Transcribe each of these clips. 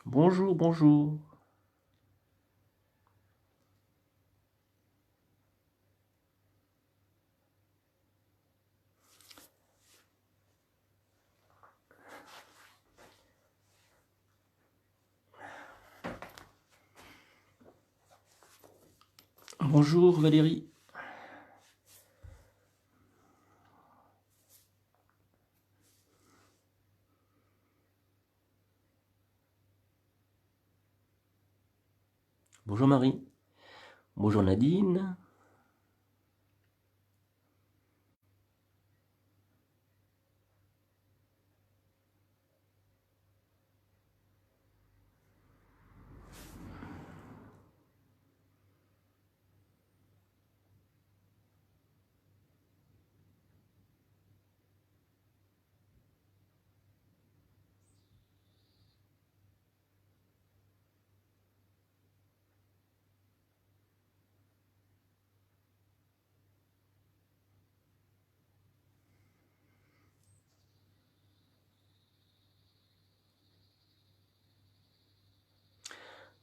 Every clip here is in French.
Bonjour, bonjour. Bonjour Valérie. Bonjour Marie. Bonjour Nadine.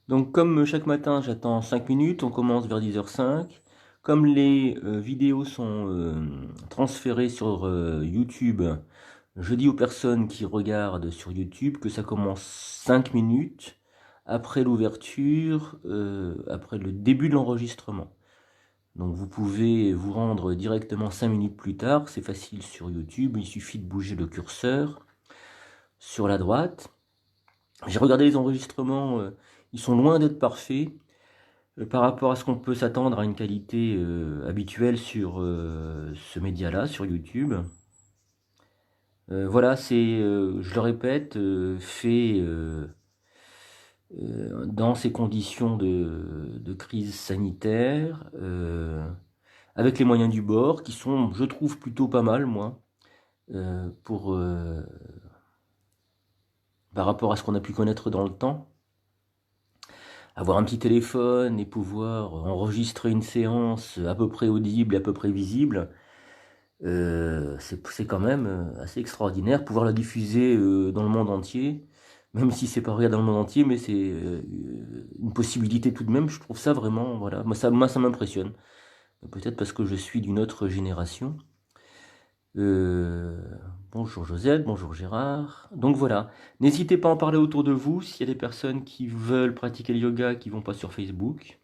Donc comme chaque matin j'attends 5 minutes, on commence vers 10h05. Comme les vidéos sont transférées sur YouTube, je dis aux personnes qui regardent sur YouTube que ça commence 5 minutes après l'ouverture, après le début de l'enregistrement. Donc vous pouvez vous rendre directement 5 minutes plus tard, c'est facile sur YouTube, il suffit de bouger le curseur sur la droite. J'ai regardé les enregistrements, ils sont loin d'être parfaits par rapport à ce qu'on peut s'attendre à une qualité habituelle sur ce média-là, sur YouTube. Voilà, c'est, je le répète, fait dans ces conditions de crise sanitaire, avec les moyens du bord, qui sont, je trouve, plutôt pas mal, moi, pour, par rapport à ce qu'on a pu connaître dans le temps. Avoir un petit téléphone et pouvoir enregistrer une séance à peu près audible et à peu près visible, c'est quand même assez extraordinaire. Pouvoir la diffuser dans le monde entier, même si c'est pas regardé dans le monde entier, mais c'est une possibilité tout de même. Je trouve ça vraiment, voilà, moi ça m'impressionne. Peut-être parce que je suis d'une autre génération. Euh, Bonjour Josette, bonjour Gérard. Donc voilà, n'hésitez pas à en parler autour de vous s'il y a des personnes qui veulent pratiquer le yoga qui vont pas sur Facebook.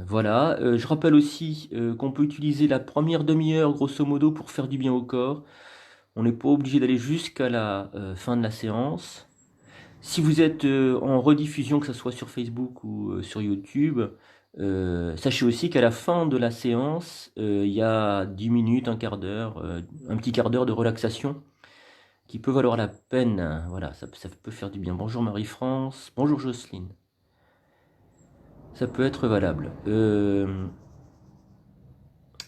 Voilà, je rappelle aussi qu'on peut utiliser la première demi-heure grosso modo pour faire du bien au corps. On n'est pas obligé d'aller jusqu'à la fin de la séance. Si vous êtes en rediffusion, que ce soit sur Facebook ou sur YouTube, sachez aussi qu'à la fin de la séance, il y a 10 minutes, un quart d'heure, un petit quart d'heure de relaxation qui peut valoir la peine. Voilà, ça peut faire du bien. Bonjour Marie-France, bonjour Jocelyne. Ça peut être valable.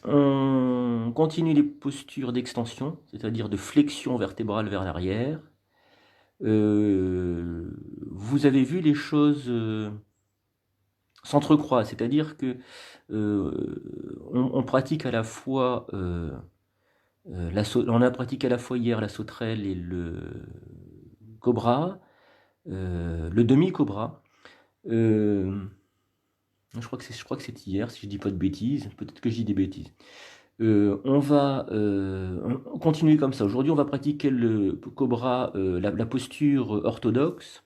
On continue les postures d'extension, c'est-à-dire de flexion vertébrale vers l'arrière. Vous avez vu les choses s'entrecroisent, c'est-à-dire que on pratique à la fois on a pratiqué à la fois hier la sauterelle et le cobra, le demi-cobra. Je crois que c'est hier, si je dis pas de bêtises. Peut-être que je dis des bêtises. On va continuer comme ça. Aujourd'hui, on va pratiquer le cobra, la posture orthodoxe,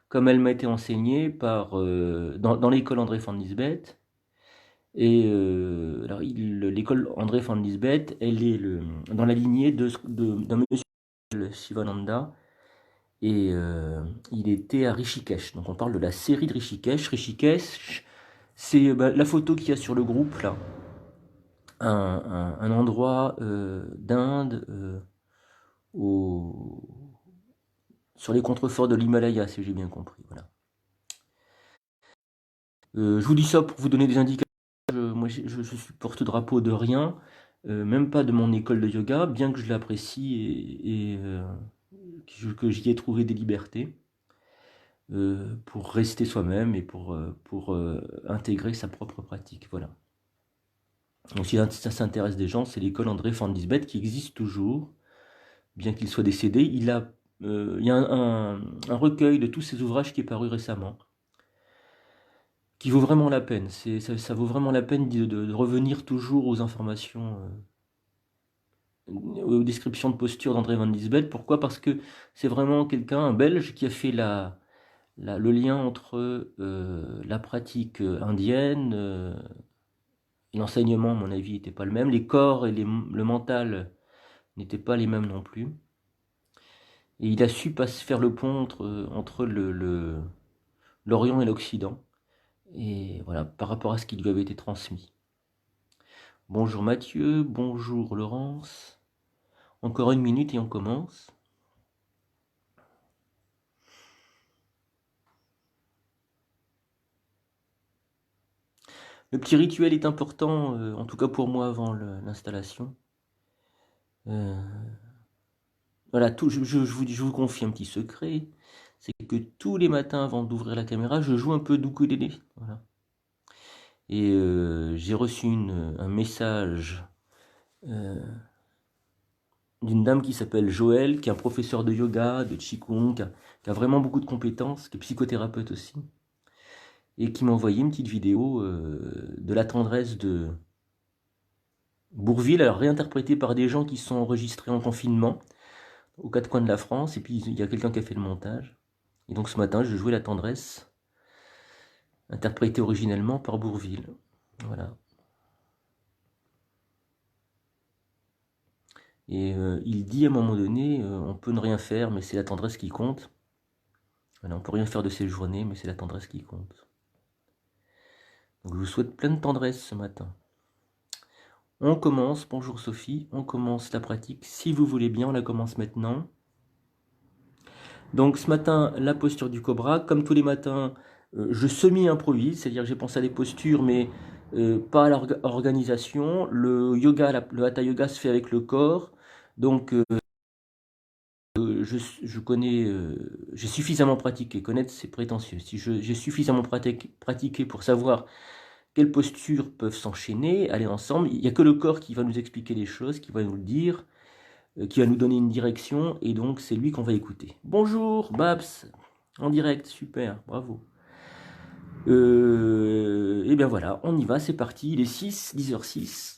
comme elle m'a été enseignée dans l'école André van Lisbeth. Et alors, l'école André van Lisbeth, elle est dans la lignée d'un monsieur Shivananda. Et il était à Rishikesh. Donc on parle de la série de Rishikesh. Rishikesh, c'est la photo qu'il y a sur le groupe là. Un endroit d'Inde sur les contreforts de l'Himalaya, si j'ai bien compris. Voilà. Je vous dis ça pour vous donner des indications. Moi, je suis porte-drapeau de rien. même pas de mon école de yoga, bien que je l'apprécie que j'y ai trouvé des libertés pour rester soi-même et pour intégrer sa propre pratique. Voilà. Donc si ça s'intéresse des gens, c'est l'école André van Liesbeth qui existe toujours, bien qu'il soit décédé. Il y a un recueil de tous ses ouvrages qui est paru récemment, qui vaut vraiment la peine. Ça vaut vraiment la peine de revenir toujours aux informations, aux descriptions de posture d'André van Liesbeth. Pourquoi? Parce que c'est vraiment quelqu'un, un Belge, qui a fait le lien entre la pratique indienne et l'enseignement, à mon avis, n'était pas le même. Les corps et le mental n'étaient pas les mêmes non plus. Et il a su faire le pont entre l'Orient et l'Occident. Et voilà, par rapport à ce qui lui avait été transmis. Bonjour Mathieu, bonjour Laurence. Encore une minute et on commence. Le petit rituel est important, en tout cas pour moi avant l'installation. Voilà, je vous confie un petit secret, c'est que tous les matins avant d'ouvrir la caméra, je joue un peu d'ukulélé. Voilà. Et j'ai reçu un message d'une dame qui s'appelle Joël, qui est un professeur de yoga, de qigong, qui a vraiment beaucoup de compétences, qui est psychothérapeute aussi, et qui m'a envoyé une petite vidéo de la tendresse de Bourvil, alors réinterprétée par des gens qui sont enregistrés en confinement, aux quatre coins de la France, et puis il y a quelqu'un qui a fait le montage. Et donc ce matin, je jouais la tendresse, interprétée originellement par Bourvil. Voilà. Et il dit à un moment donné, on peut ne rien faire, mais c'est la tendresse qui compte. Voilà, on peut rien faire de ces journées, mais c'est la tendresse qui compte. Donc je vous souhaite plein de tendresse ce matin. On commence, bonjour Sophie, on commence la pratique. Si vous voulez bien, on la commence maintenant. Donc ce matin, la posture du cobra. Comme tous les matins, je semi-improvise, c'est-à-dire que j'ai pensé à des postures, mais pas à l'organisation. Le yoga, le hatha yoga se fait avec le corps. Donc je connais, j'ai suffisamment pratiqué, connaître c'est prétentieux. Si j'ai suffisamment pratiqué pour savoir quelles postures peuvent s'enchaîner, aller ensemble, il n'y a que le corps qui va nous expliquer les choses, qui va nous le dire, qui va nous donner une direction, et donc c'est lui qu'on va écouter. Bonjour Babs, en direct, super, bravo. Et bien voilà, on y va, c'est parti, il est 10h06.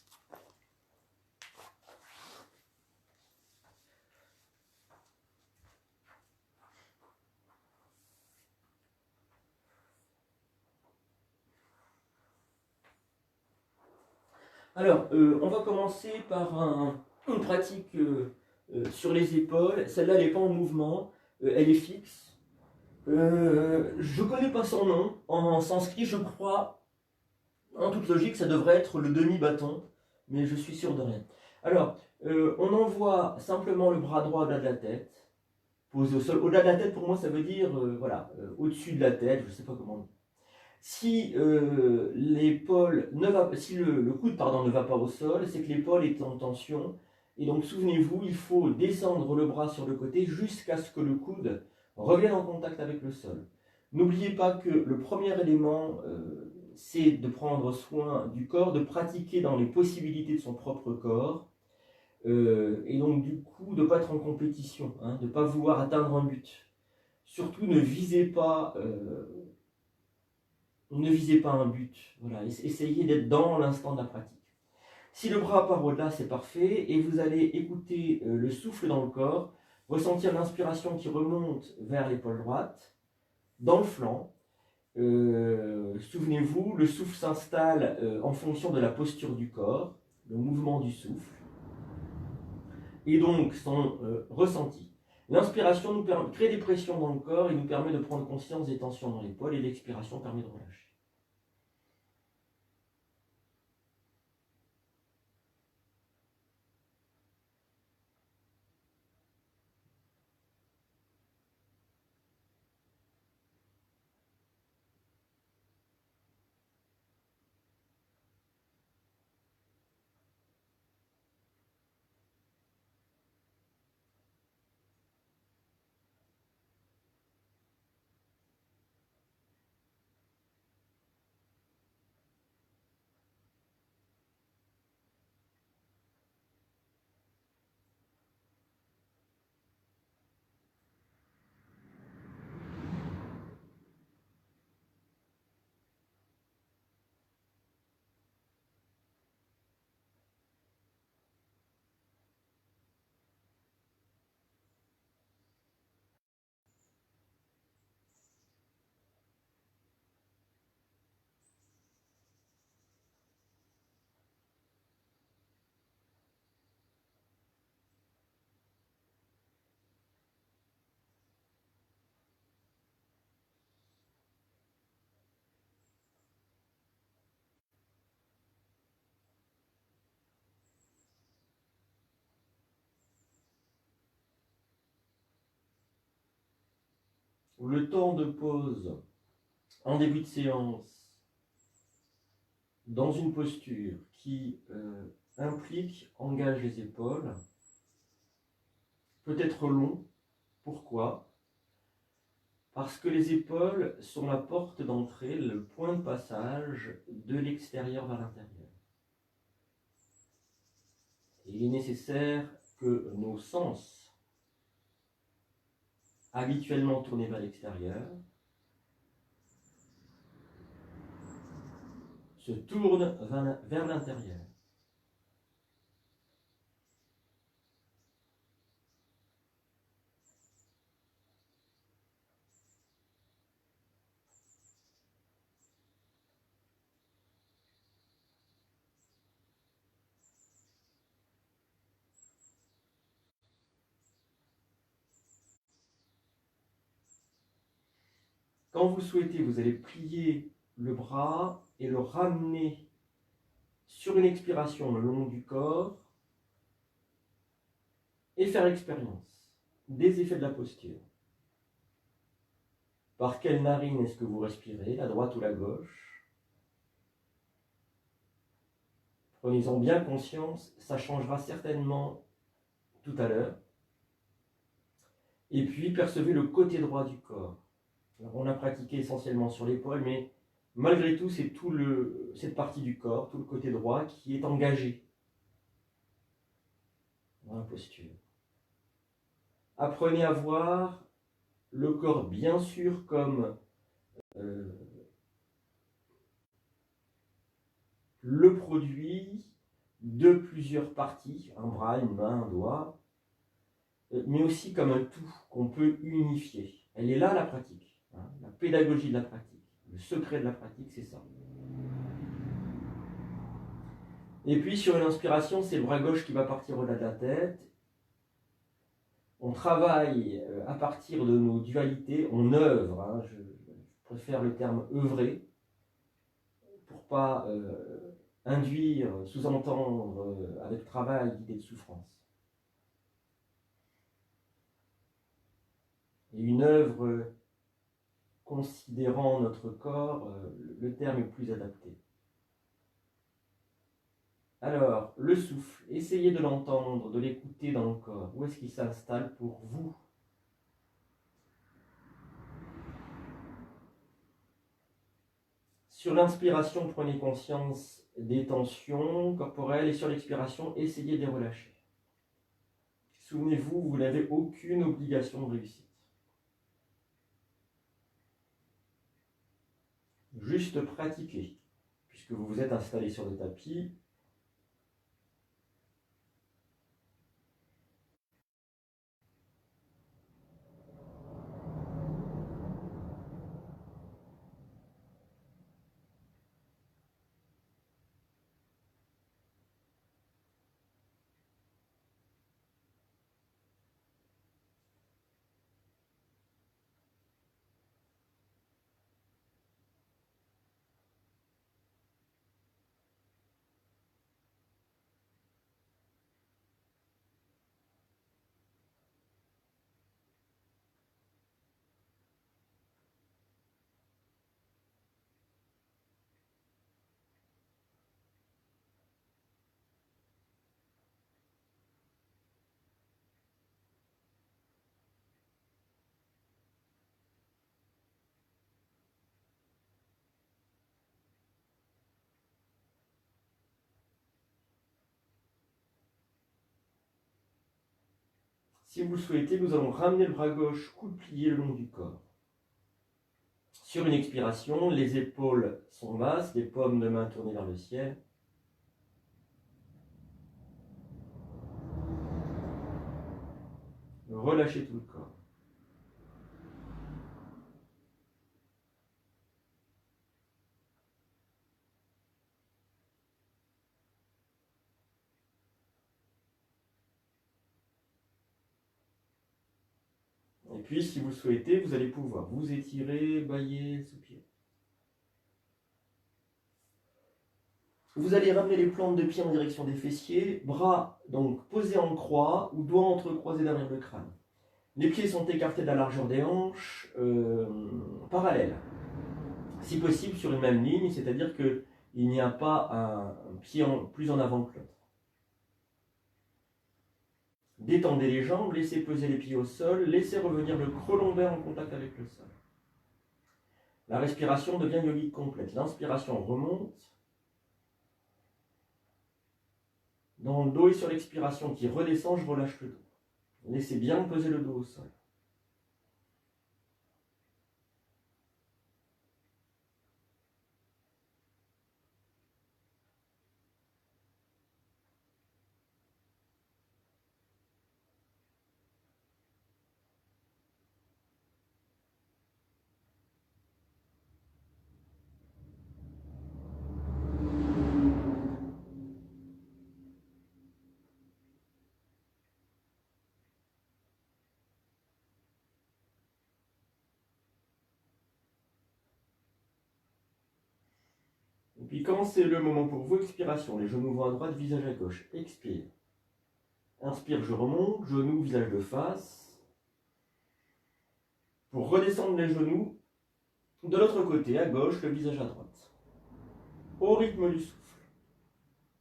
Alors, on va commencer par une pratique sur les épaules. Celle-là, elle n'est pas en mouvement, elle est fixe. Je ne connais pas son nom. En sanskrit, je crois, en toute logique, ça devrait être le demi-bâton, mais je suis sûr de rien. Alors, on envoie simplement le bras droit au-delà de la tête, posé au sol. Au-delà de la tête, pour moi, ça veut dire, voilà, au-dessus de la tête, je ne sais pas comment. Si si le coude pardon, ne va pas au sol, c'est que l'épaule est en tension. Et donc souvenez-vous, il faut descendre le bras sur le côté jusqu'à ce que le coude revienne en contact avec le sol. N'oubliez pas que le premier élément, c'est de prendre soin du corps, de pratiquer dans les possibilités de son propre corps. Et donc du coup, de ne pas être en compétition, hein, de ne pas vouloir atteindre un but. Surtout ne visez pas un but. Voilà, essayez d'être dans l'instant de la pratique. Si le bras part au-delà, c'est parfait. Et vous allez écouter le souffle dans le corps, ressentir l'inspiration qui remonte vers l'épaule droite, dans le flanc. Souvenez-vous, le souffle s'installe en fonction de la posture du corps, le mouvement du souffle, et donc son ressenti. L'inspiration nous crée des pressions dans le corps et nous permet de prendre conscience des tensions dans l'épaule, et l'expiration permet de relâcher. ou le temps de pause en début de séance dans une posture qui implique, engage les épaules, peut être long. Pourquoi ? Parce que les épaules sont la porte d'entrée, le point de passage de l'extérieur vers l'intérieur. Et il est nécessaire que nos sens, habituellement tournés vers l'extérieur, se tournent vers l'intérieur. Quand vous souhaitez, vous allez plier le bras et le ramener sur une expiration le long du corps et faire l'expérience des effets de la posture. Par quelle narine est-ce que vous respirez, la droite ou la gauche? Prenez-en bien conscience, ça changera certainement tout à l'heure. Et puis percevez le côté droit du corps. Alors, on a pratiqué essentiellement sur l'épaule, mais malgré tout, c'est cette partie du corps, tout le côté droit qui est engagé dans la posture. Apprenez à voir le corps bien sûr comme le produit de plusieurs parties, un bras, une main, un doigt, mais aussi comme un tout qu'on peut unifier. Elle est là la pratique, hein, la pédagogie de la pratique, le secret de la pratique, c'est ça. Et puis sur une inspiration, c'est le bras gauche qui va partir au-delà de la tête. On travaille à partir de nos dualités, on œuvre, hein, je préfère le terme œuvrer, pour pas induire, sous-entendre avec travail l'idée de souffrance. Et une œuvre considérant notre corps, le terme est plus adapté. Alors, le souffle, essayez de l'entendre, de l'écouter dans le corps. Où est-ce qu'il s'installe pour vous ? Sur l'inspiration, prenez conscience des tensions corporelles et sur l'expiration, essayez de les relâcher. Souvenez-vous, vous n'avez aucune obligation de réussite. Juste pratiquer, puisque vous vous êtes installé sur le tapis. Si vous le souhaitez, nous allons ramener le bras gauche coude plié le long du corps. Sur une expiration, les épaules sont basses, les paumes de main tournées vers le ciel. Relâchez tout le corps. Et puis, si vous le souhaitez, vous allez pouvoir vous étirer, bâiller, soupirer. Vous allez ramener les plantes de pied en direction des fessiers, bras donc posés en croix ou doigts entrecroisés derrière le crâne. Les pieds sont écartés de la largeur des hanches, parallèles. Si possible sur une même ligne, c'est-à-dire qu'il n'y a pas un pied plus en avant que l'autre. Détendez les jambes, laissez peser les pieds au sol, laissez revenir le creux lombaire en contact avec le sol. La respiration devient yogique complète. L'inspiration remonte dans le dos et sur l'expiration qui redescend, je relâche le dos. Laissez bien peser le dos au sol. Et puis quand c'est le moment pour vous, expiration, les genoux vont à droite, visage à gauche. Expire. Inspire, je remonte, genoux, visage de face. Pour redescendre les genoux, de l'autre côté, à gauche, le visage à droite. Au rythme du souffle.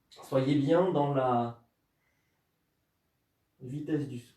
Soyez bien dans la vitesse du souffle.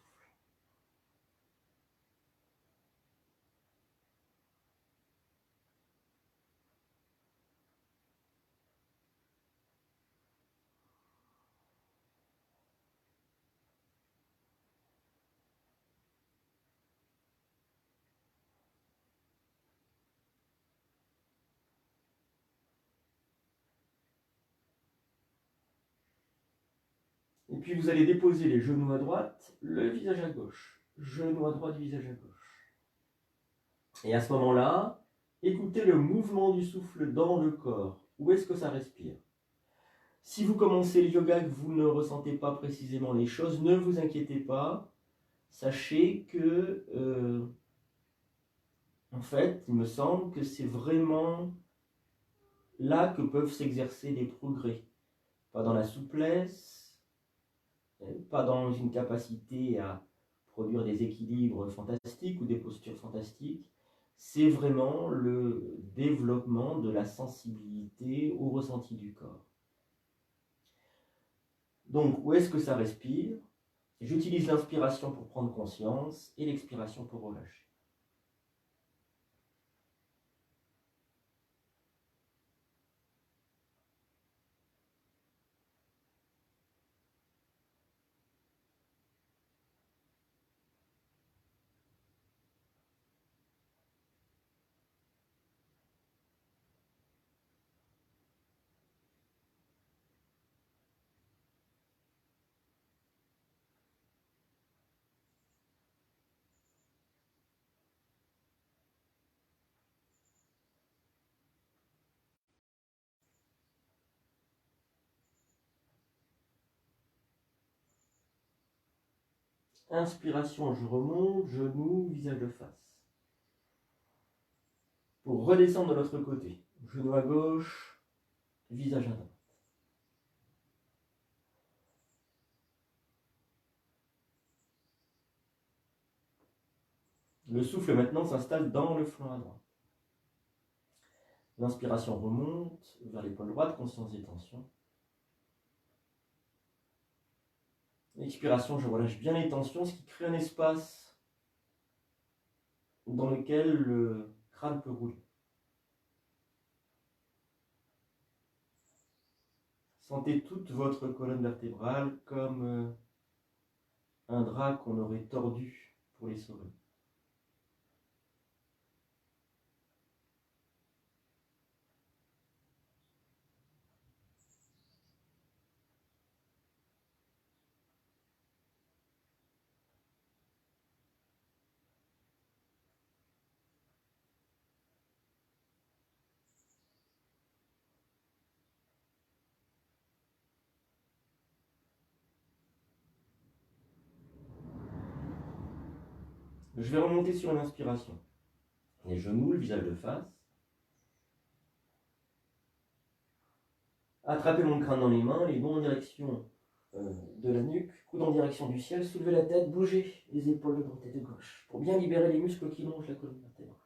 Et puis vous allez déposer les genoux à droite, le visage à gauche. Genou à droite, visage à gauche. Et à ce moment-là, écoutez le mouvement du souffle dans le corps. Où est-ce que ça respire? Si vous commencez le yoga et que vous ne ressentez pas précisément les choses, ne vous inquiétez pas. Sachez que, en fait, il me semble que c'est vraiment là que peuvent s'exercer des progrès. Pas dans la souplesse, pas dans une capacité à produire des équilibres fantastiques ou des postures fantastiques. C'est vraiment le développement de la sensibilité au ressenti du corps. Donc, où est-ce que ça respire? J'utilise l'inspiration pour prendre conscience et l'expiration pour relâcher. Inspiration, je remonte, genou, visage de face. Pour redescendre de l'autre côté, genou à gauche, visage à droite. Le souffle maintenant s'installe dans le flanc à droite. L'inspiration remonte vers l'épaule droite, conscience des tensions. L'expiration, je relâche bien les tensions, ce qui crée un espace dans lequel le crâne peut rouler. Sentez toute votre colonne vertébrale comme un drap qu'on aurait tordu pour les sauver. Je vais remonter sur une inspiration. Les genoux, le visage de face. Attrapez mon crâne dans les mains, les bons en direction de la nuque, coude en direction du ciel, soulevez la tête, bougez les épaules de droite et de gauche pour bien libérer les muscles qui longent la colonne vertébrale.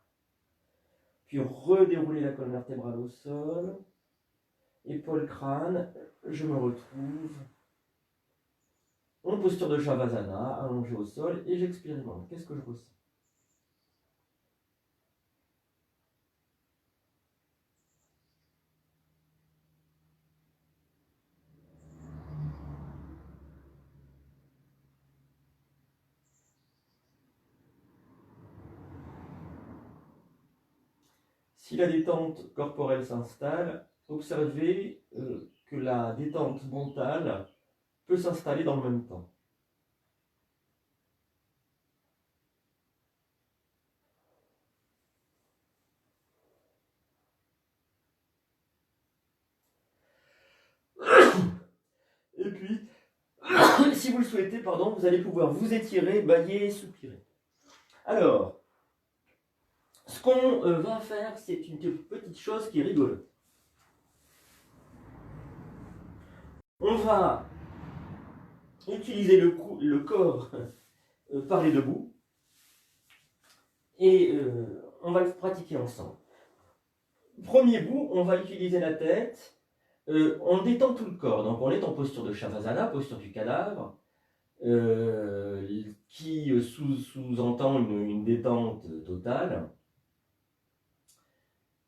Puis redéroulez la colonne vertébrale au sol, épaule crâne, je me retrouve en posture de Shavasana, allongé au sol, et j'expérimente. Qu'est-ce que je ressens? Si la détente corporelle s'installe, observez que la détente mentale peut s'installer dans le même temps. Et puis, si vous le souhaitez, pardon, vous allez pouvoir vous étirer, bâiller, soupirer. Alors, ce qu'on va faire, c'est une petite chose qui est rigolote. On va utiliser le corps par les deux bouts et on va le pratiquer ensemble. Premier bout, on va utiliser la tête, on détend tout le corps, donc on est en posture de Shavasana, posture du cadavre, qui sous-entend une détente totale,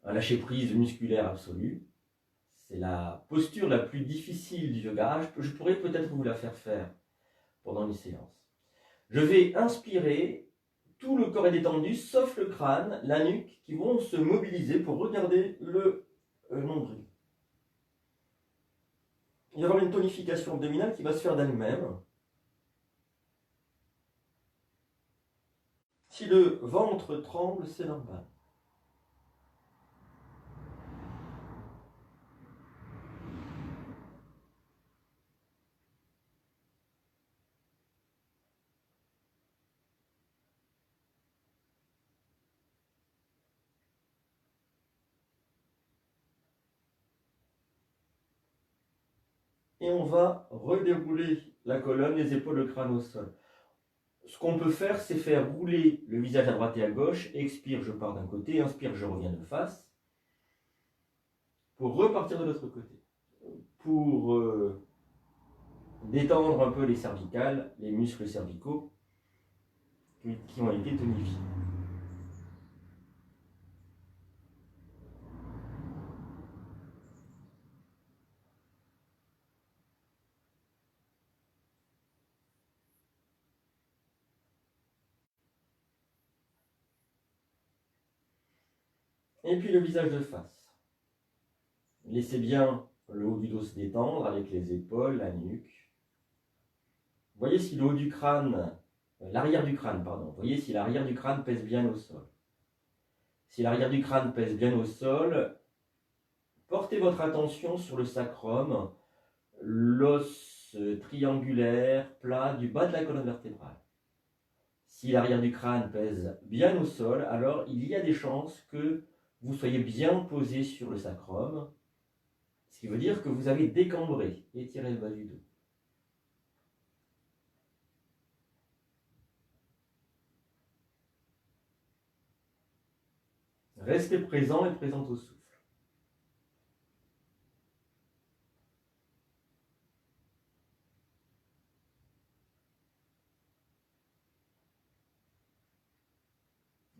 un lâcher-prise musculaire absolu. C'est la posture la plus difficile du yoga. Je pourrais peut-être vous la faire pendant une séance. Je vais inspirer, tout le corps est détendu, sauf le crâne, la nuque, qui vont se mobiliser pour regarder le nombril. Il va y avoir une tonification abdominale qui va se faire d'elle-même. Si le ventre tremble, c'est normal. Et on va redérouler la colonne, les épaules, le crâne au sol. Ce qu'on peut faire, c'est faire rouler le visage à droite et à gauche. Expire, je pars d'un côté. Inspire, je reviens de face. Pour repartir de l'autre côté. Pour détendre un peu les cervicales, les muscles cervicaux qui ont été tonifiés. Et puis le visage de face. Laissez bien le haut du dos se détendre avec les épaules, la nuque. Voyez si le haut du crâne, l'arrière du crâne, pardon. Voyez si l'arrière du crâne pèse bien au sol. Si l'arrière du crâne pèse bien au sol, portez votre attention sur le sacrum, l'os triangulaire, plat du bas de la colonne vertébrale. Si l'arrière du crâne pèse bien au sol, alors il y a des chances que vous soyez bien posé sur le sacrum, ce qui veut dire que vous avez décambré, étiré le bas du dos. Restez présent et présente au souffle.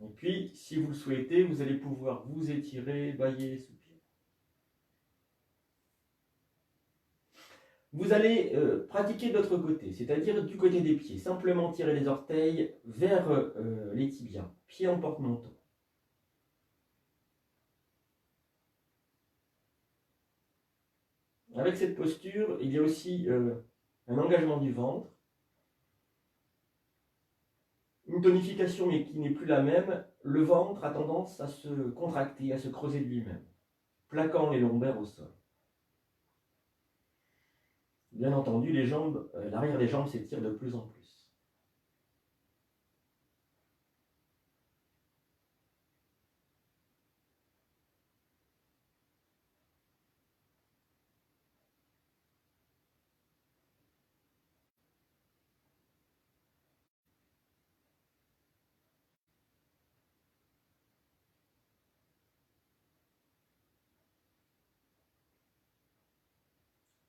Et puis, si vous le souhaitez, vous allez pouvoir vous étirer, bâiller, soupirer. Vous allez pratiquer de l'autre côté, c'est-à-dire du côté des pieds. Simplement tirer les orteils vers les tibias, pieds en porte-manteau. Avec cette posture, il y a aussi un engagement du ventre, une tonification mais qui n'est plus la même. Le ventre a tendance à se contracter, à se creuser de lui-même, plaquant les lombaires au sol. Bien entendu, les jambes, l'arrière des jambes s'étire de plus en plus.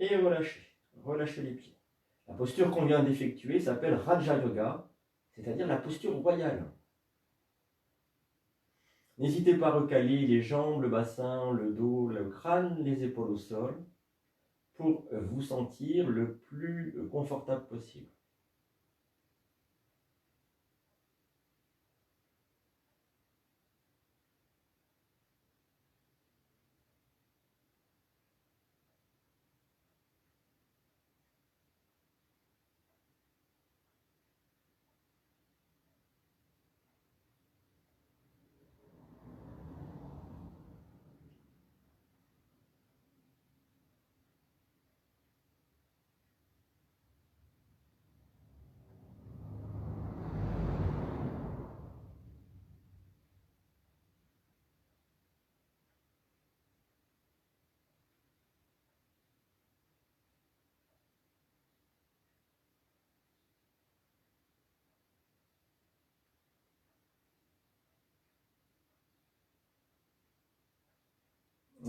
et relâchez. Relâchez les pieds. La posture qu'on vient d'effectuer s'appelle Raja Yoga, c'est-à-dire la posture royale. N'hésitez pas à recaler les jambes, le bassin, le dos, le crâne, les épaules au sol, pour vous sentir le plus confortable possible.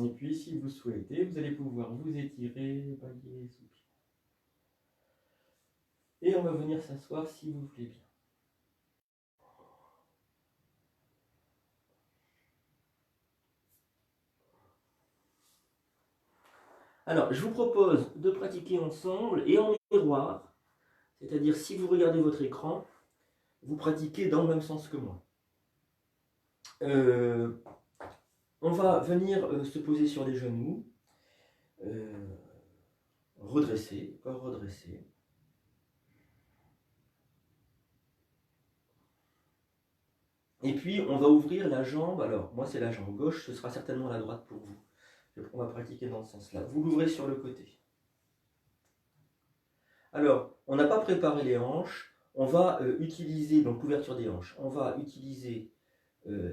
Et puis, si vous souhaitez, vous allez pouvoir vous étirer, bailler, soupirer. Et on va venir s'asseoir si vous voulez bien. Alors, je vous propose de pratiquer ensemble et en miroir, c'est-à-dire si vous regardez votre écran, vous pratiquez dans le même sens que moi. On va venir se poser sur les genoux, redresser, corps redressé. Et puis, on va ouvrir la jambe. Alors, moi, c'est la jambe gauche, ce sera certainement la droite pour vous. On va pratiquer dans ce sens-là. Vous l'ouvrez sur le côté. Alors, on n'a pas préparé les hanches. On va utiliser, donc l'ouverture des hanches, on va utiliser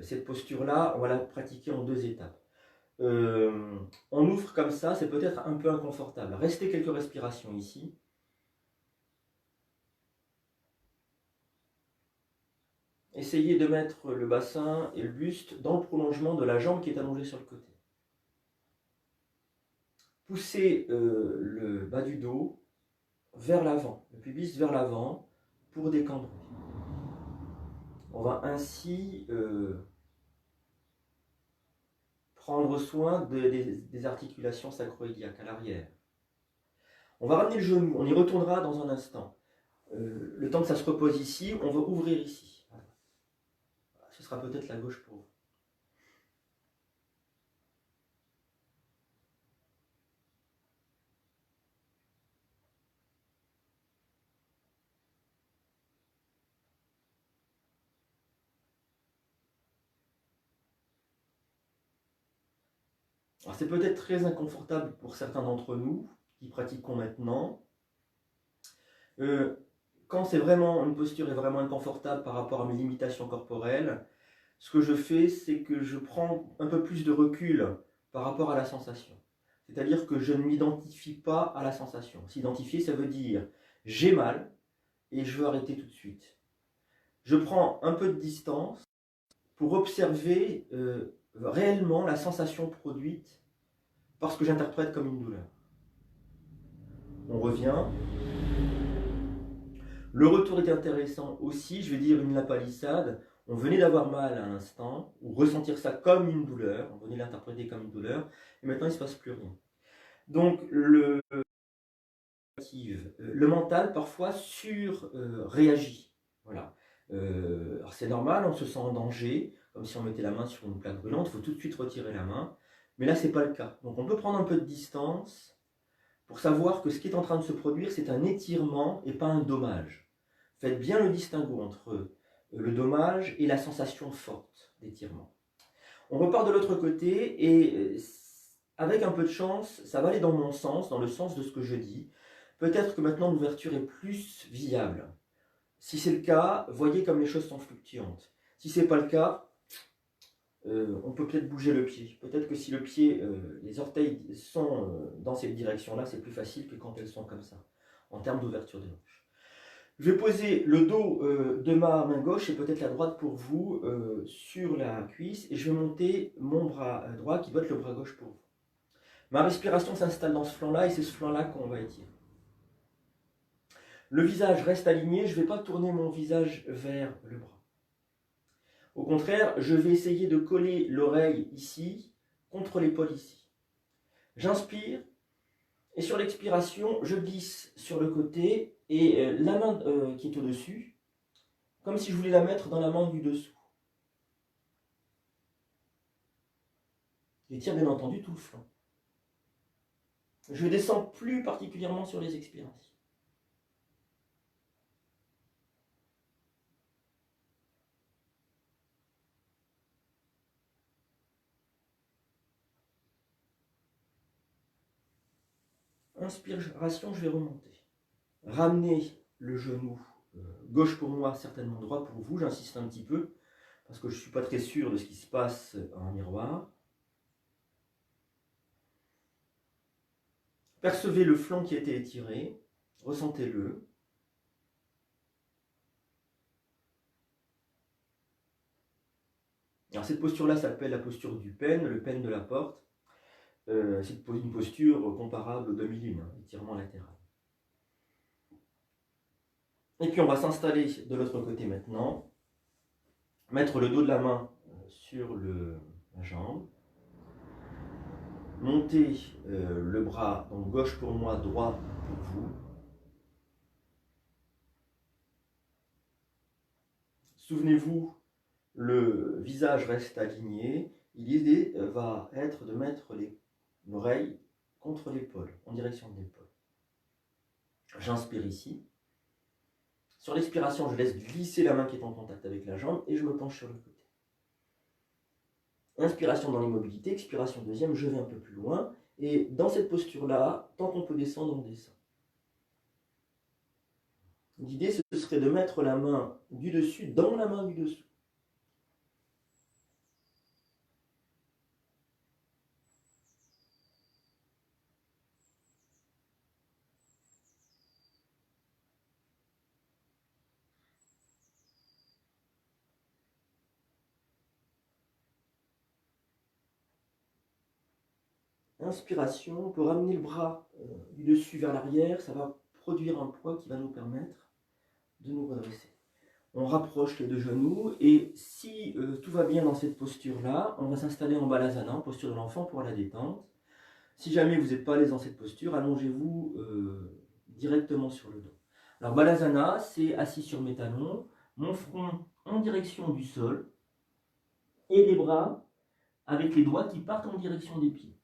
cette posture-là, on va la pratiquer en 2 étapes. On ouvre comme ça, c'est peut-être un peu inconfortable. Restez quelques respirations ici. Essayez de mettre le bassin et le buste dans le prolongement de la jambe qui est allongée sur le côté. Poussez le bas du dos vers l'avant, le pubis vers l'avant pour décambrer. On va ainsi prendre soin des articulations sacro-iliaques à l'arrière. On va ramener le genou, on y retournera dans un instant. Le temps que ça se repose ici, on va ouvrir ici. Voilà. Ce sera peut-être la gauche pour vous. Alors c'est peut-être très inconfortable pour certains d'entre nous qui pratiquons maintenant. Quand c'est vraiment une posture est vraiment inconfortable par rapport à mes limitations corporelles, ce que je fais, c'est que je prends un peu plus de recul par rapport à la sensation. C'est-à-dire que je ne m'identifie pas à la sensation. S'identifier, ça veut dire j'ai mal et je veux arrêter tout de suite. Je prends un peu de distance pour observer réellement la sensation produite par ce que j'interprète comme une douleur. On revient. Le retour est intéressant aussi, je vais dire une lapalissade. On venait d'avoir mal à l'instant, ou ressentir ça comme une douleur, on venait l'interpréter comme une douleur, et maintenant il ne se passe plus rien. Donc le mental parfois surréagit. Voilà. Alors c'est normal, on se sent en danger, comme si on mettait la main sur une plaque brûlante, il faut tout de suite retirer la main, mais là c'est pas le cas. Donc on peut prendre un peu de distance pour savoir que ce qui est en train de se produire, c'est un étirement et pas un dommage. Faites bien le distinguo entre le dommage et la sensation forte d'étirement. On repart de l'autre côté et avec un peu de chance, ça va aller dans mon sens, dans le sens de ce que je dis. Peut-être que maintenant l'ouverture est plus viable. Si c'est le cas, voyez comme les choses sont fluctuantes. Si ce n'est pas le cas, on peut peut-être bouger le pied. Peut-être que si le pied, les orteils sont dans cette direction-là, c'est plus facile que quand elles sont comme ça, en termes d'ouverture de hanche. Je vais poser le dos de ma main gauche et peut-être la droite pour vous sur la cuisse et je vais monter mon bras droit qui va être le bras gauche pour vous. Ma respiration s'installe dans ce flanc-là et c'est ce flanc-là qu'on va étirer. Le visage reste aligné, je ne vais pas tourner mon visage vers le bras. Au contraire, je vais essayer de coller l'oreille ici contre l'épaule ici. J'inspire et sur l'expiration, je glisse sur le côté et la main qui est au-dessus, comme si je voulais la mettre dans la main du dessous. J'étire bien entendu tout le flanc. Je descends plus particulièrement sur les expirations. Inspiration, je vais remonter. Ramener le genou gauche pour moi, certainement droit pour vous. J'insiste un petit peu parce que je ne suis pas très sûr de ce qui se passe en miroir. Percevez le flanc qui a été étiré, ressentez-le. Alors cette posture-là s'appelle la posture du pen, le pen de la porte. C'est une posture comparable au demi-lune, étirement latéral. Et puis on va s'installer de l'autre côté maintenant, mettre le dos de la main sur la jambe, monter le bras, donc gauche pour moi, droit pour vous. Souvenez-vous, le visage reste aligné, l'idée va être de mettre l'oreille contre l'épaule, en direction de l'épaule. J'inspire ici. Sur l'expiration, je laisse glisser la main qui est en contact avec la jambe et je me penche sur le côté. Inspiration dans l'immobilité, expiration deuxième, je vais un peu plus loin. Et dans cette posture-là, tant qu'on peut descendre, on descend. L'idée, ce serait de mettre la main du dessus dans la main du dessous. Inspiration, on peut ramener le bras du dessus vers l'arrière, ça va produire un poids qui va nous permettre de nous redresser. On rapproche les deux genoux et si tout va bien dans cette posture-là, on va s'installer en Balasana, en posture de l'enfant pour la détente. Si jamais vous n'êtes pas à l'aise dans cette posture, allongez-vous directement sur le dos. Alors Balasana, c'est assis sur mes talons, mon front en direction du sol et les bras avec les doigts qui partent en direction des pieds.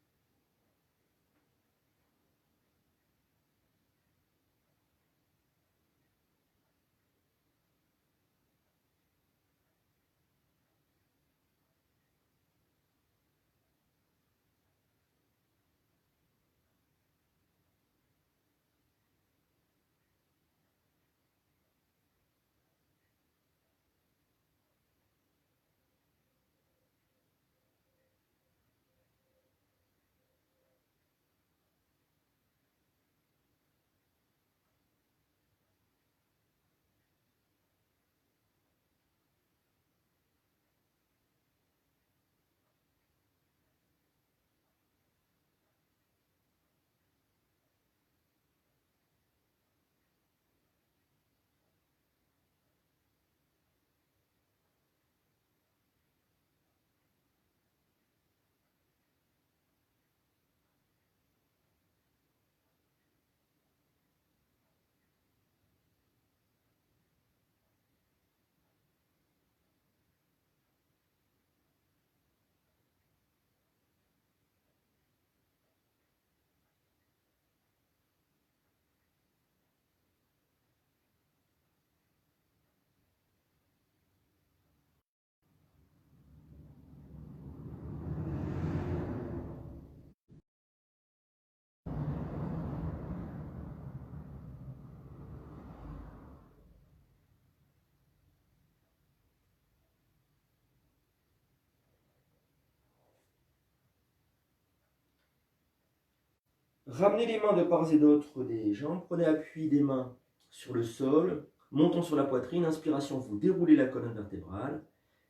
Ramenez les mains de part et d'autre des jambes, prenez appui des mains sur le sol, montons sur la poitrine, inspiration, vous déroulez la colonne vertébrale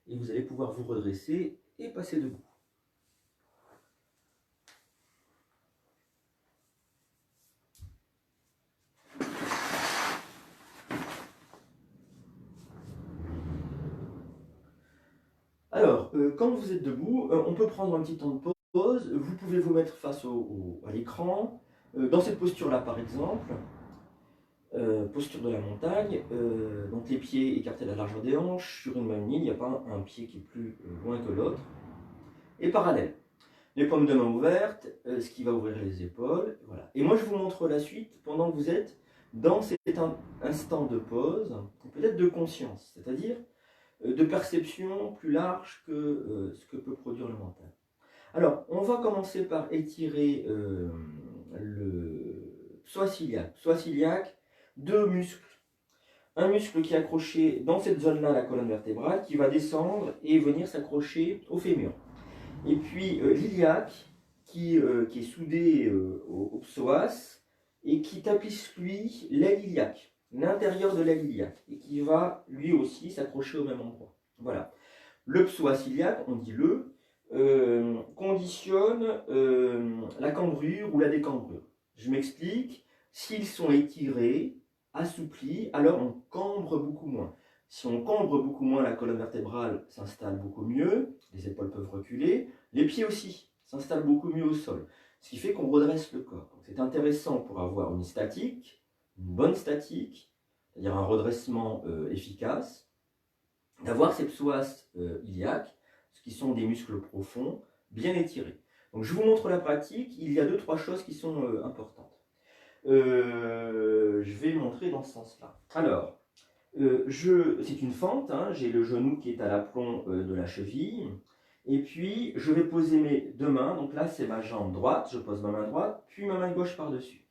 et vous allez pouvoir vous redresser et passer debout. quand vous êtes debout, on peut prendre un petit temps de pause. Vous pouvez vous mettre face à l'écran, dans cette posture-là par exemple, posture de la montagne, donc les pieds écartés à la largeur des hanches, sur une même ligne, il n'y a pas un pied qui est plus loin que l'autre, et parallèle. Les paumes de main ouvertes, ce qui va ouvrir les épaules, voilà. Et moi je vous montre la suite pendant que vous êtes dans cet instant de pause, peut-être de conscience, c'est-à-dire de perception plus large que ce que peut produire le mental. Alors, on va commencer par étirer le psoas iliaque. Psoas iliaque, deux muscles. Un muscle qui est accroché dans cette zone-là, la colonne vertébrale, qui va descendre et venir s'accrocher au fémur. Et puis l'iliaque, qui est soudé au psoas et qui tapisse, lui, l'aile iliaque, l'intérieur de l'aile iliaque, et qui va, lui aussi, s'accrocher au même endroit. Voilà. Le psoas iliaque, on dit conditionne la cambrure ou la décambrure. Je m'explique. S'ils sont étirés, assouplis, alors on cambre beaucoup moins. Si on cambre beaucoup moins, la colonne vertébrale s'installe beaucoup mieux, les épaules peuvent reculer, les pieds aussi s'installent beaucoup mieux au sol, ce qui fait qu'on redresse le corps. C'est intéressant pour avoir une statique, une bonne statique, c'est-à-dire un redressement efficace, d'avoir ces psoas iliaques, ce qui sont des muscles profonds, bien étirés. Donc je vous montre la pratique, il y a 2-3 choses qui sont importantes. Je vais montrer dans ce sens-là. Alors, c'est une fente, hein, j'ai le genou qui est à l'aplomb de la cheville, et puis je vais poser mes deux mains, donc là c'est ma jambe droite, je pose ma main droite, puis ma main gauche par-dessus,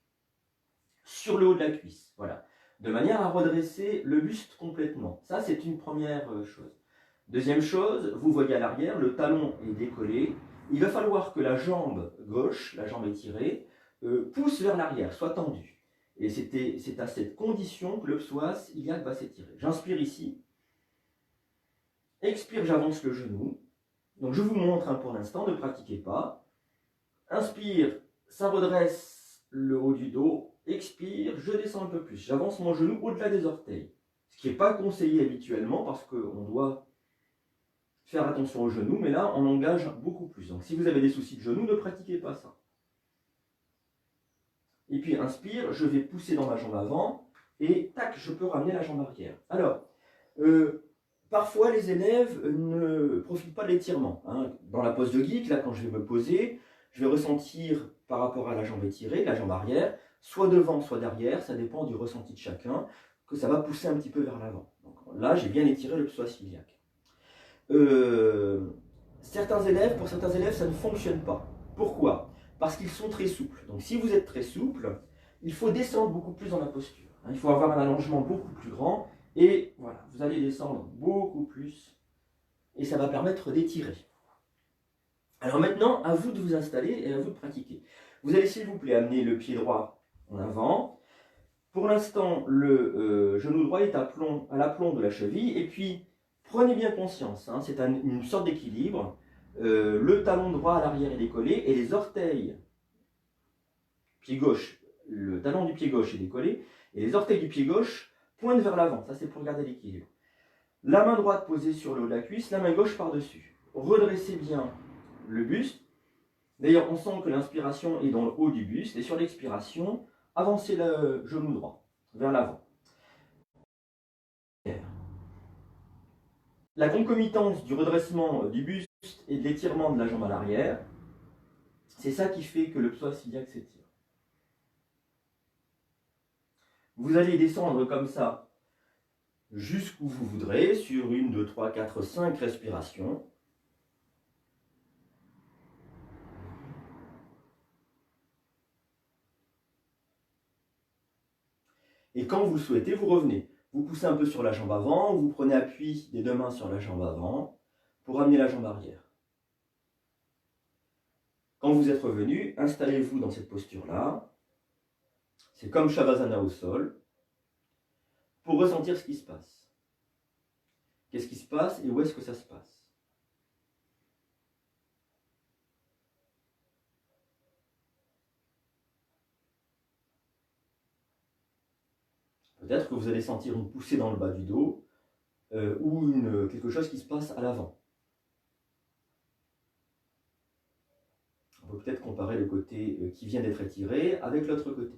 sur le haut de la cuisse, voilà, de manière à redresser le buste complètement. Ça c'est une première chose. Deuxième chose, vous voyez à l'arrière, le talon est décollé, il va falloir que la jambe gauche, la jambe étirée, pousse vers l'arrière, soit tendue. Et c'est à cette condition que le psoas iliaque va s'étirer. J'inspire ici. Expire, j'avance le genou. Donc je vous montre pour l'instant, ne pratiquez pas. Inspire, ça redresse le haut du dos. Expire, je descends un peu plus. J'avance mon genou au-delà des orteils. Ce qui n'est pas conseillé habituellement parce qu'on doit faire attention au genou, mais là on engage beaucoup plus. Donc si vous avez des soucis de genou, ne pratiquez pas ça. Et puis inspire, je vais pousser dans ma jambe avant, et tac, je peux ramener la jambe arrière. Alors, parfois les élèves ne profitent pas de l'étirement. Hein. Dans la pose de geek, là quand je vais me poser, je vais ressentir par rapport à la jambe étirée, la jambe arrière, soit devant, soit derrière, ça dépend du ressenti de chacun, que ça va pousser un petit peu vers l'avant. Donc là, j'ai bien étiré le psoas iliaque. Pour certains élèves, ça ne fonctionne pas. Pourquoi ? Parce qu'ils sont très souples. Donc si vous êtes très souple, il faut descendre beaucoup plus dans la posture. Il faut avoir un allongement beaucoup plus grand. Et voilà, vous allez descendre beaucoup plus. Et ça va permettre d'étirer. Alors maintenant, à vous de vous installer et à vous de pratiquer. Vous allez s'il vous plaît amener le pied droit en avant. Pour l'instant, le genou droit est à l'aplomb de la cheville. Et puis, prenez bien conscience, hein, c'est une sorte d'équilibre. Le talon droit à l'arrière est décollé et les orteils, pied gauche, le talon du pied gauche est décollé et les orteils du pied gauche pointent vers l'avant. Ça, c'est pour garder l'équilibre. La main droite posée sur le haut de la cuisse, la main gauche par-dessus. Redressez bien le buste. D'ailleurs, on sent que l'inspiration est dans le haut du buste et sur l'expiration, avancez le genou droit vers l'avant. La concomitance du redressement du buste et de l'étirement de la jambe à l'arrière, c'est ça qui fait que le psoas iliaque s'étire. Vous allez descendre comme ça jusqu'où vous voudrez, sur 1, 2, 3, 4, 5 respirations. Et quand vous le souhaitez, vous revenez. Vous poussez un peu sur la jambe avant, vous prenez appui des deux mains sur la jambe avant pour amener la jambe arrière. Quand vous êtes revenu, installez-vous dans cette posture-là. C'est comme Shavasana au sol, pour ressentir ce qui se passe. Qu'est-ce qui se passe et où est-ce que ça se passe? Peut-être que vous allez sentir une poussée dans le bas du dos ou quelque chose qui se passe à l'avant. On peut peut-être comparer le côté qui vient d'être étiré avec l'autre côté.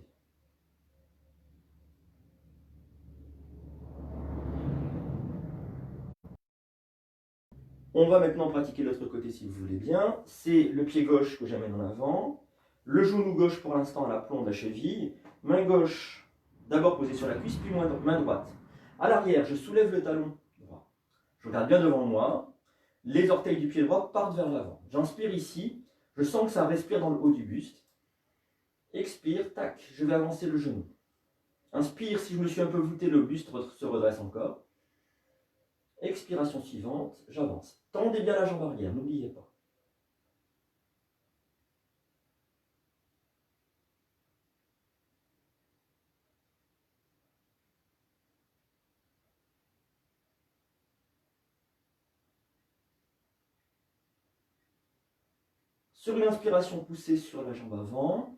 On va maintenant pratiquer l'autre côté si vous voulez bien. C'est le pied gauche que j'amène en avant, le genou gauche pour l'instant à l'aplomb de la cheville, main gauche d'abord posée sur la cuisse, puis main droite. À l'arrière, je soulève le talon droit. Je regarde bien devant moi, les orteils du pied droit partent vers l'avant. J'inspire ici, je sens que ça respire dans le haut du buste. Expire, tac, je vais avancer le genou. Inspire, si je me suis un peu voûté, le buste se redresse encore. Expiration suivante, j'avance. Tendez bien la jambe arrière, n'oubliez pas. Sur une inspiration, poussée sur la jambe avant.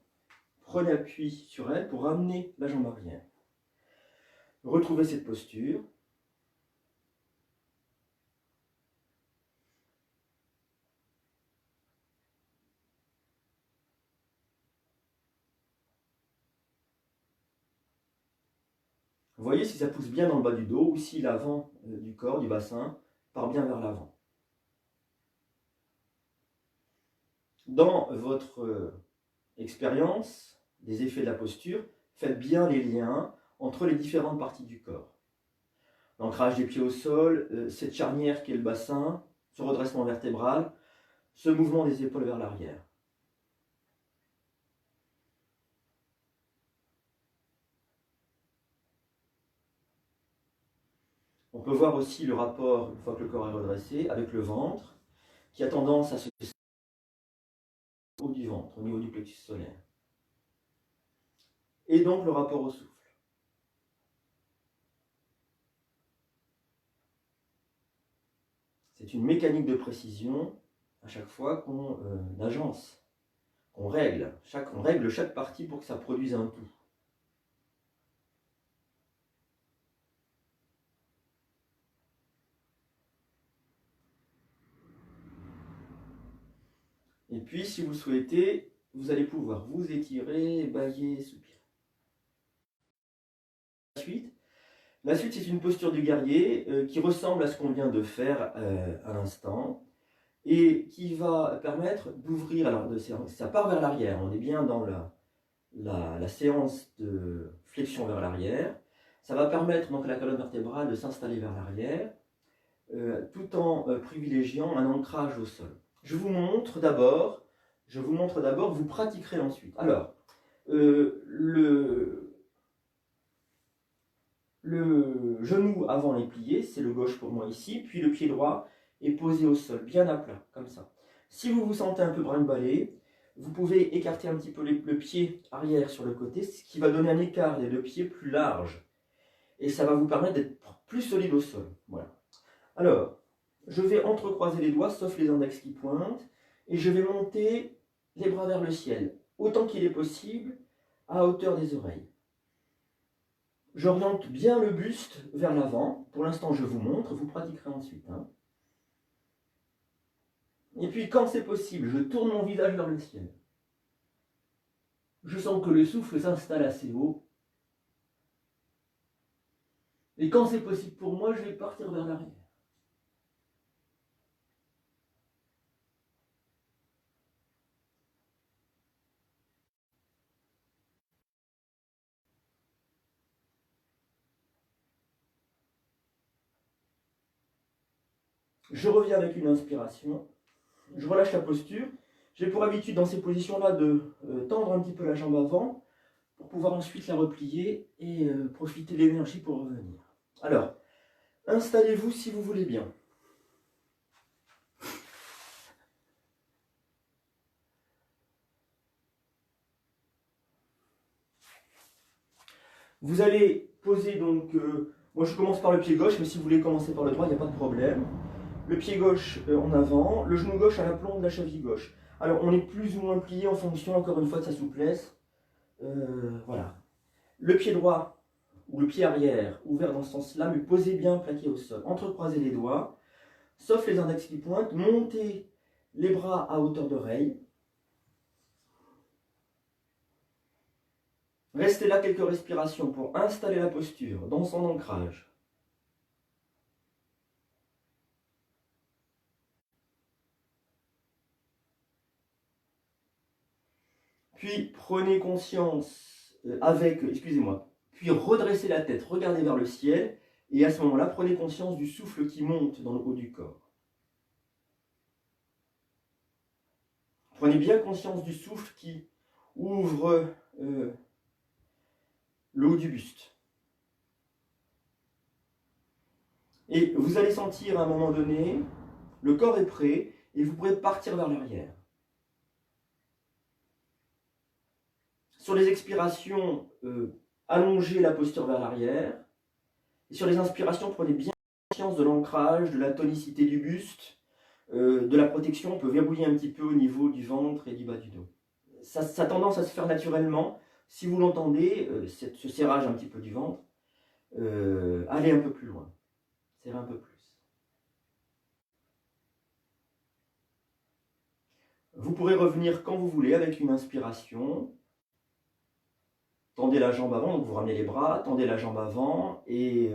Prenez appui sur elle pour ramener la jambe arrière. Retrouvez cette posture. Voyez si ça pousse bien dans le bas du dos ou si l'avant du corps, du bassin, part bien vers l'avant. Dans votre expérience des effets de la posture, faites bien les liens entre les différentes parties du corps. L'ancrage des pieds au sol, cette charnière qui est le bassin, ce redressement vertébral, ce mouvement des épaules vers l'arrière. On peut voir aussi le rapport, une fois que le corps est redressé, avec le ventre, qui a tendance à se au du ventre, au niveau du plexus solaire. Et donc le rapport au souffle. C'est une mécanique de précision à chaque fois qu'on agence, qu'on règle. On règle chaque partie pour que ça produise un tout. Et puis, si vous le souhaitez, vous allez pouvoir vous étirer, bâiller, soupirer. La suite, c'est une posture du guerrier qui ressemble à ce qu'on vient de faire à l'instant et qui va permettre d'ouvrir, alors ça part vers l'arrière, on est bien dans la séance de flexion vers l'arrière. Ça va permettre donc à la colonne vertébrale de s'installer vers l'arrière tout en privilégiant un ancrage au sol. Je vous montre d'abord, vous pratiquerez ensuite. Alors, le genou avant est plié, c'est le gauche pour moi ici, puis le pied droit est posé au sol, bien à plat, comme ça. Si vous vous sentez un peu brinque-ballé, vous pouvez écarter un petit peu le pied arrière sur le côté, ce qui va donner un écart des deux pieds plus large. Et ça va vous permettre d'être plus solide au sol. Voilà. Alors, je vais entrecroiser les doigts, sauf les index qui pointent, et je vais monter les bras vers le ciel, autant qu'il est possible, à hauteur des oreilles. J'oriente bien le buste vers l'avant. Pour l'instant, je vous montre, vous pratiquerez ensuite. Hein. Et puis, quand c'est possible, je tourne mon visage vers le ciel. Je sens que le souffle s'installe assez haut. Et quand c'est possible pour moi, je vais partir vers l'arrière. Je reviens avec une inspiration. Je relâche la posture. J'ai pour habitude dans ces positions-là de tendre un petit peu la jambe avant pour pouvoir ensuite la replier et profiter de l'énergie pour revenir. Alors, installez-vous si vous voulez bien. Vous allez poser donc, moi je commence par le pied gauche, mais si vous voulez commencer par le droit, il n'y a pas de problème. Le pied gauche en avant, le genou gauche à l'aplomb de la cheville gauche. Alors on est plus ou moins plié en fonction, encore une fois, de sa souplesse. Voilà. Le pied droit ou le pied arrière ouvert dans ce sens-là, mais posez bien plaqué au sol. Entrecroisez les doigts, sauf les index qui pointent. Montez les bras à hauteur d'oreille. Restez là quelques respirations pour installer la posture dans son ancrage. Puis prenez conscience puis redressez la tête, regardez vers le ciel, et à ce moment-là, prenez conscience du souffle qui monte dans le haut du corps. Prenez bien conscience du souffle qui ouvre le haut du buste. Et vous allez sentir à un moment donné, le corps est prêt, et vous pourrez partir vers l'arrière. Sur les expirations, allongez la posture vers l'arrière. Et sur les inspirations, prenez bien conscience de l'ancrage, de la tonicité du buste, de la protection. On peut verrouiller un petit peu au niveau du ventre et du bas du dos. Ça a tendance à se faire naturellement. Si vous l'entendez, ce serrage un petit peu du ventre, allez un peu plus loin. Serrez un peu plus. Vous pourrez revenir quand vous voulez avec une inspiration. Tendez la jambe avant, donc vous ramenez les bras, tendez la jambe avant, et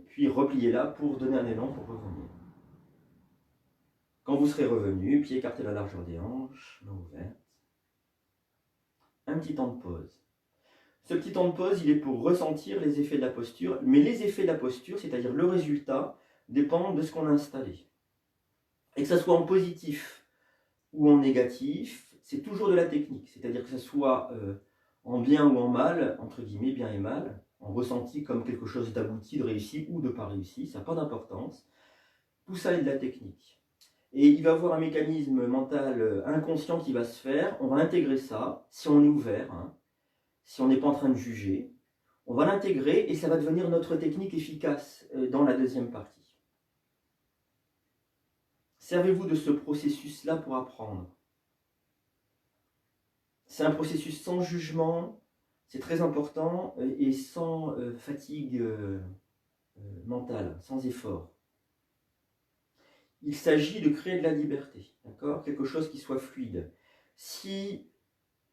puis repliez-la pour donner un élan pour revenir. Quand vous serez revenu, pied écarté à la largeur des hanches, main ouverte. Un petit temps de pause. Ce petit temps de pause, il est pour ressentir les effets de la posture, mais les effets de la posture, c'est-à-dire le résultat, dépendent de ce qu'on a installé. Et que ça soit en positif ou en négatif, c'est toujours de la technique, c'est-à-dire que ça soit en bien ou en mal, entre guillemets, bien et mal, en ressenti comme quelque chose d'abouti, de réussi ou de pas réussi, ça n'a pas d'importance. Tout ça est de la technique. Et il va y avoir un mécanisme mental inconscient qui va se faire, on va intégrer ça, si on est ouvert, si on n'est pas en train de juger, on va l'intégrer et ça va devenir notre technique efficace dans la deuxième partie. Servez-vous de ce processus-là pour apprendre. C'est un processus sans jugement, c'est très important, et sans fatigue mentale, sans effort. Il s'agit de créer de la liberté, d'accord ? Quelque chose qui soit fluide. Si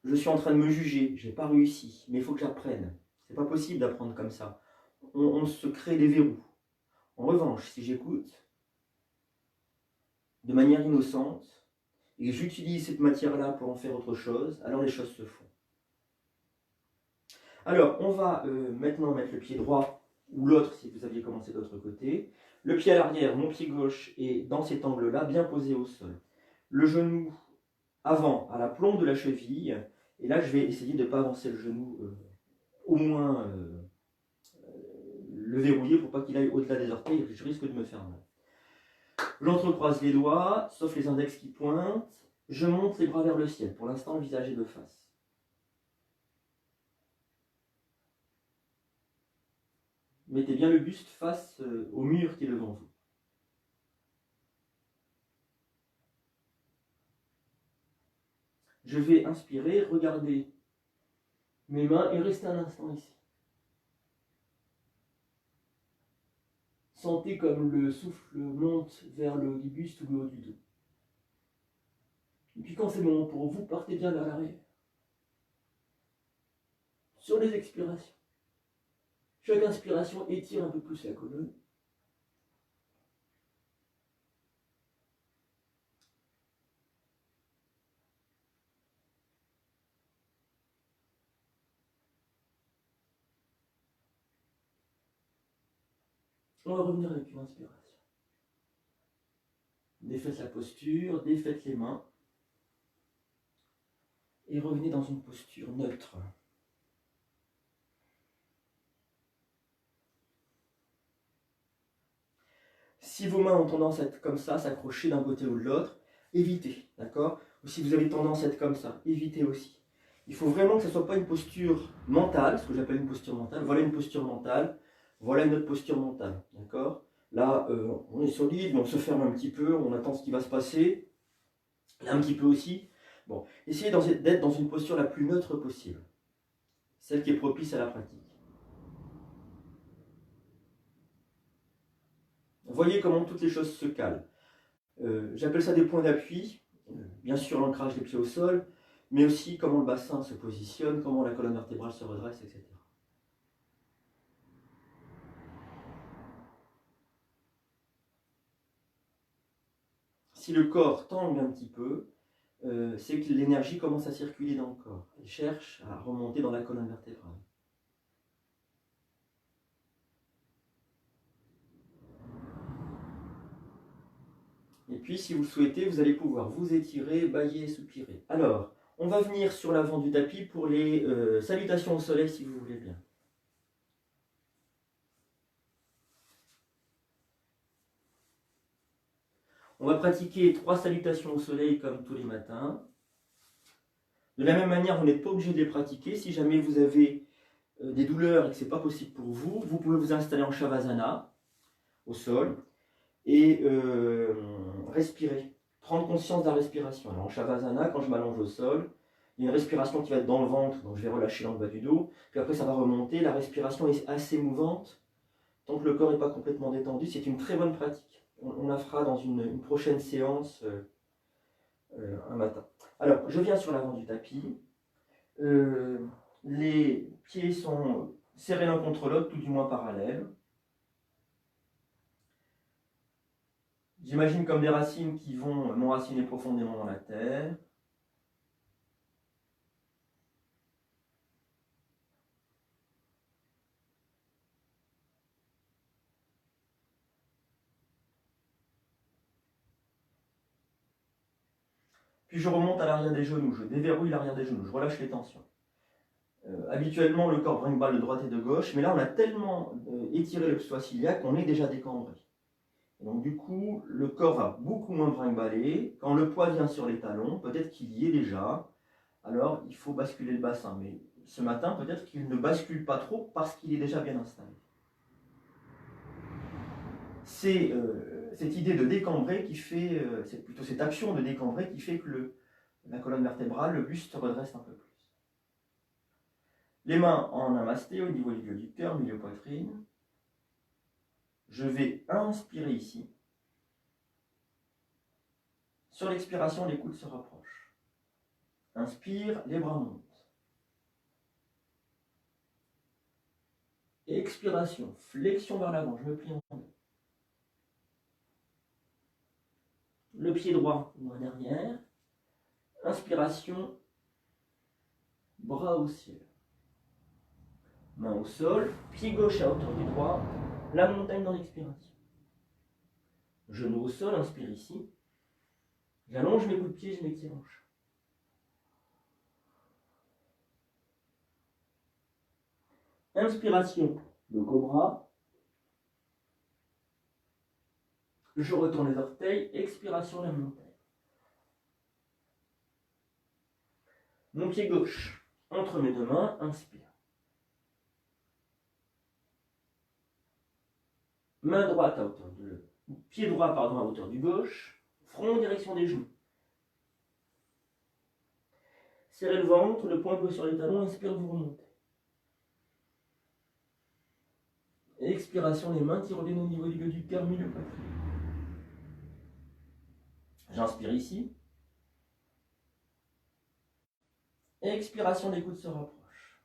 je suis en train de me juger, je n'ai pas réussi, mais il faut que j'apprenne. C'est pas possible d'apprendre comme ça. On se crée des verrous. En revanche, si j'écoute de manière innocente, et que j'utilise cette matière-là pour en faire autre chose, alors les choses se font. Alors, on va maintenant mettre le pied droit, ou l'autre si vous aviez commencé de l'autre côté. Le pied à l'arrière, mon pied gauche est dans cet angle-là, bien posé au sol. Le genou avant, à la plombe de la cheville, et là je vais essayer de ne pas avancer le genou, au moins le verrouiller pour pas qu'il aille au-delà des orteils, je risque de me faire mal. J'entrecroise les doigts, sauf les index qui pointent. Je monte les bras vers le ciel. Pour l'instant, le visage est de face. Mettez bien le buste face au mur qui est devant vous. Je vais inspirer, regarder mes mains et rester un instant ici. Sentez comme le souffle monte vers le haut du buste ou le haut du dos. Et puis quand c'est bon pour vous, partez bien vers l'arrière. Sur les expirations. Chaque inspiration étire un peu plus la colonne. On va revenir avec une inspiration. Défaites la posture, défaites les mains. Et revenez dans une posture neutre. Si vos mains ont tendance à être comme ça, s'accrocher d'un côté ou de l'autre, évitez, d'accord ? Ou si vous avez tendance à être comme ça, évitez aussi. Il faut vraiment que ce ne soit pas une posture mentale, ce que j'appelle une posture mentale. Voilà une posture mentale, voilà une autre posture mentale, d'accord ? Là, on est solide, mais on se ferme un petit peu, on attend ce qui va se passer. Là, un petit peu aussi. Bon, essayez d'être dans une posture la plus neutre possible, celle qui est propice à la pratique. Voyez comment toutes les choses se calent. J'appelle ça des points d'appui. Bien sûr, l'ancrage des pieds au sol, mais aussi comment le bassin se positionne, comment la colonne vertébrale se redresse, etc. Si le corps tangue un petit peu, c'est que l'énergie commence à circuler dans le corps. Elle cherche à remonter dans la colonne vertébrale. Et puis, si vous le souhaitez, vous allez pouvoir vous étirer, bâiller et soupirer. Alors, on va venir sur l'avant du tapis pour les salutations au soleil, si vous voulez bien. On va pratiquer 3 salutations au soleil comme tous les matins. De la même manière, vous n'êtes pas obligé de les pratiquer. Si jamais vous avez des douleurs et que ce n'est pas possible pour vous, vous pouvez vous installer en Shavasana, au sol, et respirer. Prendre conscience de la respiration. Alors en Shavasana, quand je m'allonge au sol, il y a une respiration qui va être dans le ventre, donc je vais relâcher dans le bas du dos, puis après ça va remonter. La respiration est assez mouvante, tant que le corps n'est pas complètement détendu. C'est une très bonne pratique. On la fera dans une prochaine séance un matin. Alors, je viens sur l'avant du tapis. Les pieds sont serrés l'un contre l'autre, tout du moins parallèles. J'imagine comme des racines qui vont m'enraciner profondément dans la terre. Puis je remonte à l'arrière des genoux, je déverrouille l'arrière des genoux, je relâche les tensions. Habituellement, le corps brinque-balle de droite et de gauche, mais là, on a tellement étiré le psoas iliaque qu'on est déjà décambré. Et donc, du coup, le corps va beaucoup moins brinque-baller. Quand le poids vient sur les talons, peut-être qu'il y est déjà, alors il faut basculer le bassin. Mais ce matin, peut-être qu'il ne bascule pas trop parce qu'il est déjà bien installé. C'est cette idée de décambrer qui fait, c'est plutôt cette action de décambrer qui fait que la colonne vertébrale, le buste se redresse un peu plus. Les mains en namasté au niveau du cœur, milieu poitrine. Je vais inspirer ici. Sur l'expiration, les coudes se rapprochent. Inspire, les bras montent. Expiration, flexion vers l'avant, je me plie en deux. Le pied droit loin derrière. Inspiration, bras au ciel. Main au sol, pied gauche à hauteur du droit, la montagne dans l'expiration. Genou au sol, inspire ici. J'allonge mes coups de pied, je m'étire en chat. Inspiration, le cobra. Je retourne les orteils, expiration, la montagne. Mon pied gauche entre mes deux mains, inspire. Main droite à hauteur pied droit à hauteur du gauche, front en direction des genoux. Serrez le ventre, le poing posé sur les talons, inspire, vous remontez. Expiration, les mains tirent bien au niveau du cœur, milieu poitrine. J'inspire ici. Expiration, les coudes se rapprochent.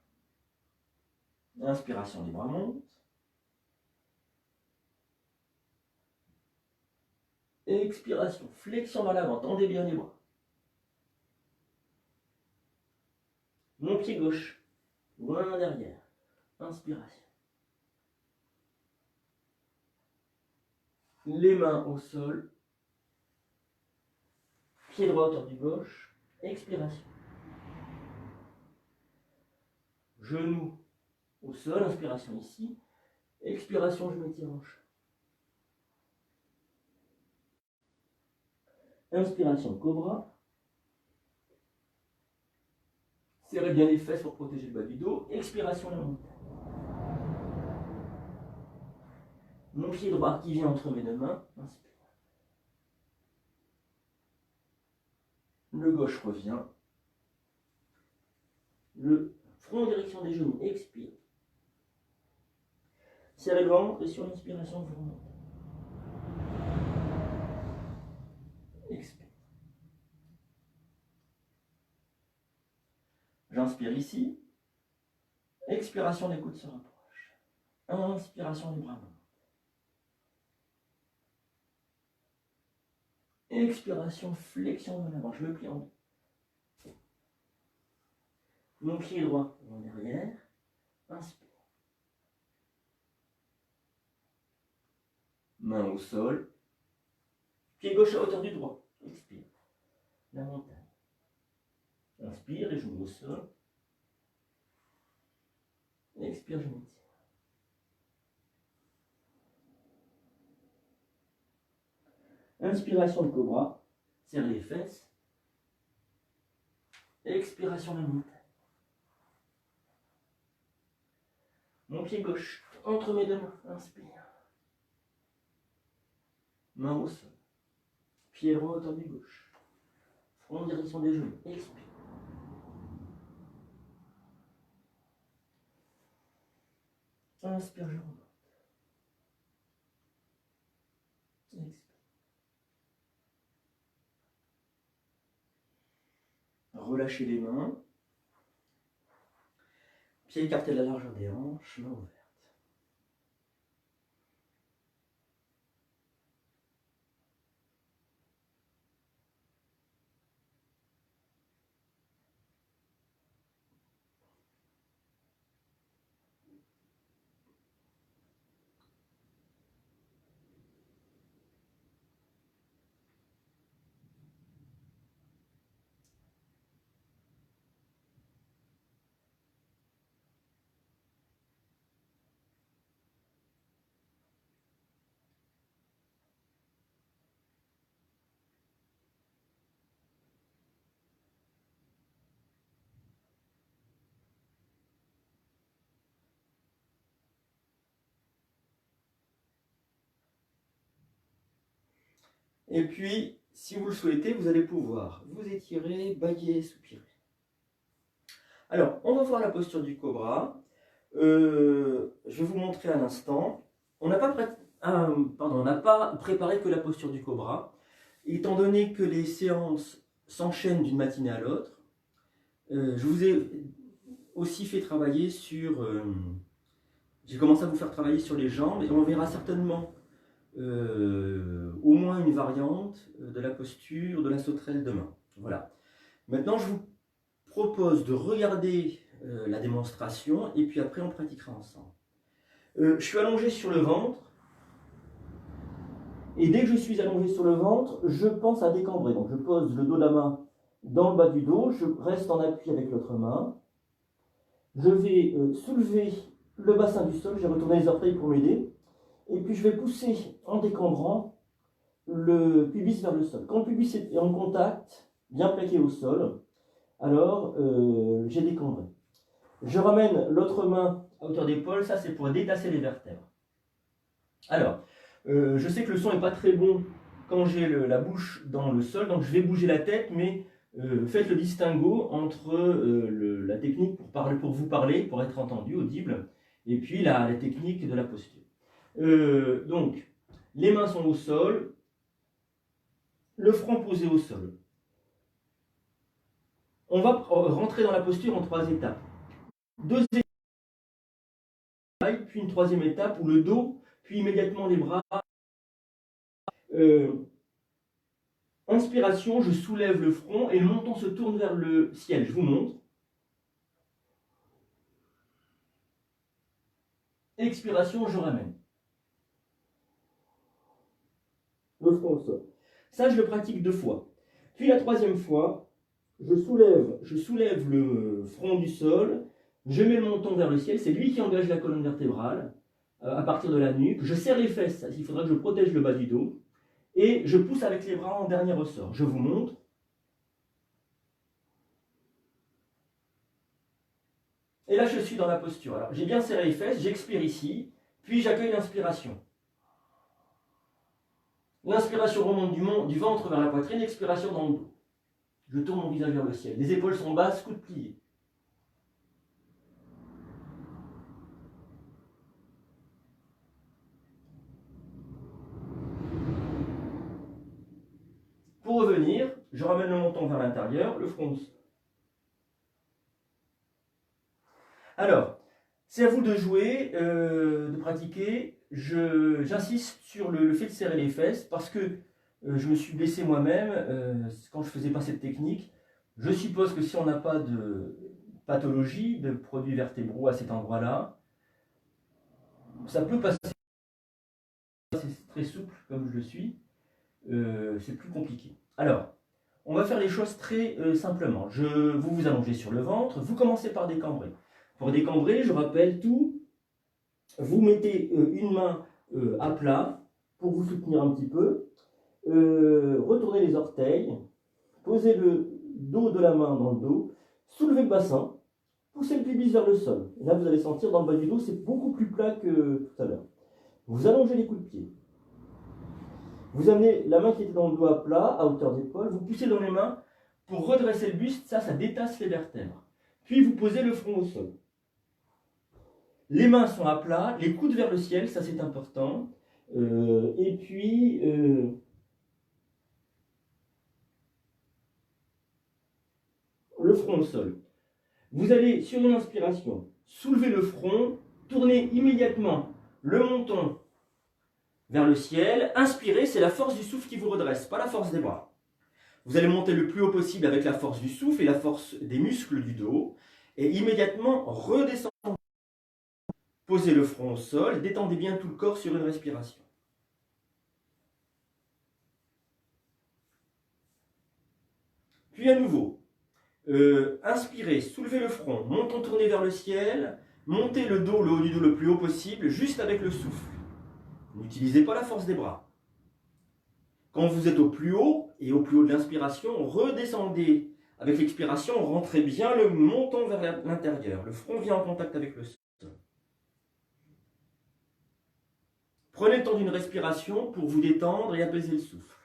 Inspiration, les bras montent. Expiration, flexion vers l'avant, tendez bien les bras. Mon pied gauche, loin derrière. Inspiration. Les mains au sol. Pied droit à hauteur du gauche. Expiration. Genou au sol, inspiration ici. Expiration, je m'étire en chat. Inspiration, cobra. Serrez bien les fesses pour protéger le bas du dos. Expiration, la montagne. Mon pied droit qui vient entre mes deux mains. Inspire. Le gauche revient. Le front en direction des genoux. Expire. Serrez le ventre et sur l'inspiration, vous remontez. Expire. j'inspire ici. Expiration, les coudes se rapprochent. Inspiration, les bras montent. Expiration, flexion de l'avant. Je me plie en deux. Mon pied droit en derrière. Inspire. Main au sol. Pied gauche à hauteur du droit. Expire. La montagne. Inspire et genou au sol. Expire, je m'étire. Inspiration, le cobra. Serre les fesses. Expiration, la montagne. Mon pied gauche entre mes deux mains. Inspire. Main au sol. Pied droit à hauteur du gauche. Front en direction des genoux. Expire. Inspire, je remonte. Expire. Relâchez les mains. Pieds écartés de la largeur des hanches, main ouverte. Et puis, si vous le souhaitez, vous allez pouvoir vous étirer, bâiller et soupirer. Alors, on va voir la posture du cobra. Je vais vous montrer un instant. On n'a pas préparé que la posture du cobra. Étant donné que les séances s'enchaînent d'une matinée à l'autre, je vous ai aussi fait travailler sur... j'ai commencé à vous faire travailler sur les jambes et on verra certainement au moins une variante de la posture de la sauterelle demain. Voilà. Maintenant, je vous propose de regarder la démonstration et puis après on pratiquera ensemble. Je suis allongé sur le ventre et dès que je suis allongé sur le ventre, je pense à décambrer. Donc je pose le dos de la main dans le bas du dos, je reste en appui avec l'autre main. Je vais soulever le bassin du sol, j'ai retourné les orteils pour m'aider. Et puis je vais pousser en décambrant le pubis vers le sol. Quand le pubis est en contact, bien plaqué au sol, alors j'ai décambré. Je ramène l'autre main à hauteur d'épaule, ça c'est pour détasser les vertèbres. Alors, je sais que le son n'est pas très bon quand j'ai la bouche dans le sol, donc je vais bouger la tête, mais faites le distinguo entre la technique pour vous parler, pour être entendu, audible, et puis la technique de la posture. Donc, les mains sont au sol, le front posé au sol. On va rentrer dans la posture en 3 étapes. 2 étapes, puis une 3e étape où le dos, puis immédiatement les bras. Inspiration, je soulève le front et le menton se tourne vers le ciel. Je vous montre. Expiration, je ramène. Le front au sol. Ça, je le pratique 2 fois. Puis la 3e fois, je soulève le front du sol, je mets le menton vers le ciel, c'est lui qui engage la colonne vertébrale à partir de la nuque. Je serre les fesses, il faudra que je protège le bas du dos. Et je pousse avec les bras en dernier ressort. Je vous montre. Et là, je suis dans la posture. Alors, j'ai bien serré les fesses, j'expire ici, puis j'accueille l'inspiration. L'inspiration remonte du ventre vers la poitrine, l'expiration dans le dos. Je tourne mon visage vers le ciel. Les épaules sont basses, coudes pliés. Pour revenir, je ramène le menton vers l'intérieur, le front au sol. Alors, c'est à vous de jouer, de pratiquer. J'insiste sur le fait de serrer les fesses parce que je me suis blessé moi-même quand je faisais pas cette technique. Je suppose que si on n'a pas de pathologie, de produits vertébraux à cet endroit-là, ça peut passer. C'est très souple comme je le suis, c'est plus compliqué. Alors, on va faire les choses très simplement. Vous vous allongez sur le ventre, vous commencez par décambrer. Pour décambrer, je rappelle tout, vous mettez une main à plat pour vous soutenir un petit peu, retournez les orteils, posez le dos de la main dans le dos, soulevez le bassin, poussez le pubis vers le sol. Et là, vous allez sentir dans le bas du dos, c'est beaucoup plus plat que tout à l'heure. Vous allongez les coups de pied. Vous amenez la main qui était dans le dos à plat, à hauteur d'épaule, vous poussez dans les mains pour redresser le buste, ça détache les vertèbres. Puis vous posez le front au sol. Les mains sont à plat, les coudes vers le ciel, ça c'est important. Et puis, le front au sol. Vous allez, sur une inspiration, soulever le front, tourner immédiatement le menton vers le ciel. Inspirez, c'est la force du souffle qui vous redresse, pas la force des bras. Vous allez monter le plus haut possible avec la force du souffle et la force des muscles du dos. Et immédiatement, redescendez. Posez le front au sol, détendez bien tout le corps sur une respiration. Puis à nouveau, inspirez, soulevez le front, menton tourné vers le ciel, montez le dos, le haut du dos le plus haut possible, juste avec le souffle. N'utilisez pas la force des bras. Quand vous êtes au plus haut, et au plus haut de l'inspiration, redescendez avec l'expiration, rentrez bien le menton vers l'intérieur. Le front vient en contact avec le sol. Prenez le temps d'une respiration pour vous détendre et apaiser le souffle.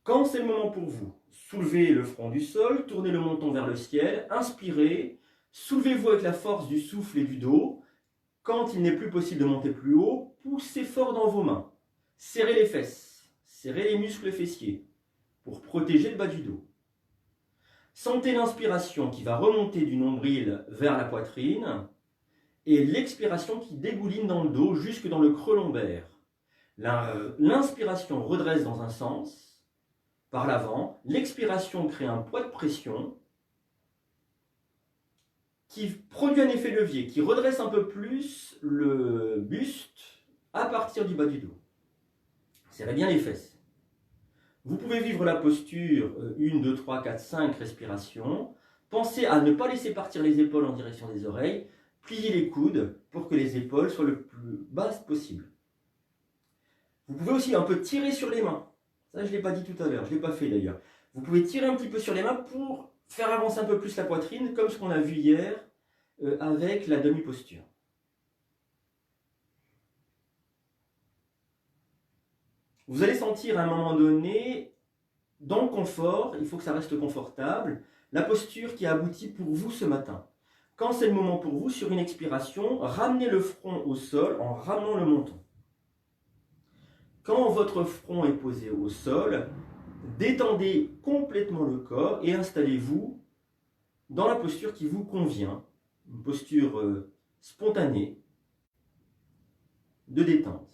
Quand c'est le moment pour vous, soulevez le front du sol, tournez le menton vers le ciel, inspirez, soulevez-vous avec la force du souffle et du dos. Quand il n'est plus possible de monter plus haut, poussez fort dans vos mains. Serrez les fesses, serrez les muscles fessiers pour protéger le bas du dos. Sentez l'inspiration qui va remonter du nombril vers la poitrine et l'expiration qui dégouline dans le dos jusque dans le creux lombaire. L'inspiration redresse dans un sens, par l'avant. L'expiration crée un poids de pression qui produit un effet levier, qui redresse un peu plus le buste à partir du bas du dos. Serrez bien les fesses. Vous pouvez vivre la posture 1, 2, 3, 4, 5 respirations. Pensez à ne pas laisser partir les épaules en direction des oreilles. Pliez les coudes pour que les épaules soient le plus basses possible. Vous pouvez aussi un peu tirer sur les mains. Ça, je ne l'ai pas dit tout à l'heure, je ne l'ai pas fait d'ailleurs. Vous pouvez tirer un petit peu sur les mains pour faire avancer un peu plus la poitrine, comme ce qu'on a vu hier avec la demi-posture. Vous allez sentir à un moment donné, dans le confort, il faut que ça reste confortable, la posture qui a abouti pour vous ce matin. Quand c'est le moment pour vous, sur une expiration, ramenez le front au sol en ramenant le menton. Quand votre front est posé au sol, détendez complètement le corps et installez-vous dans la posture qui vous convient, une posture spontanée de détente.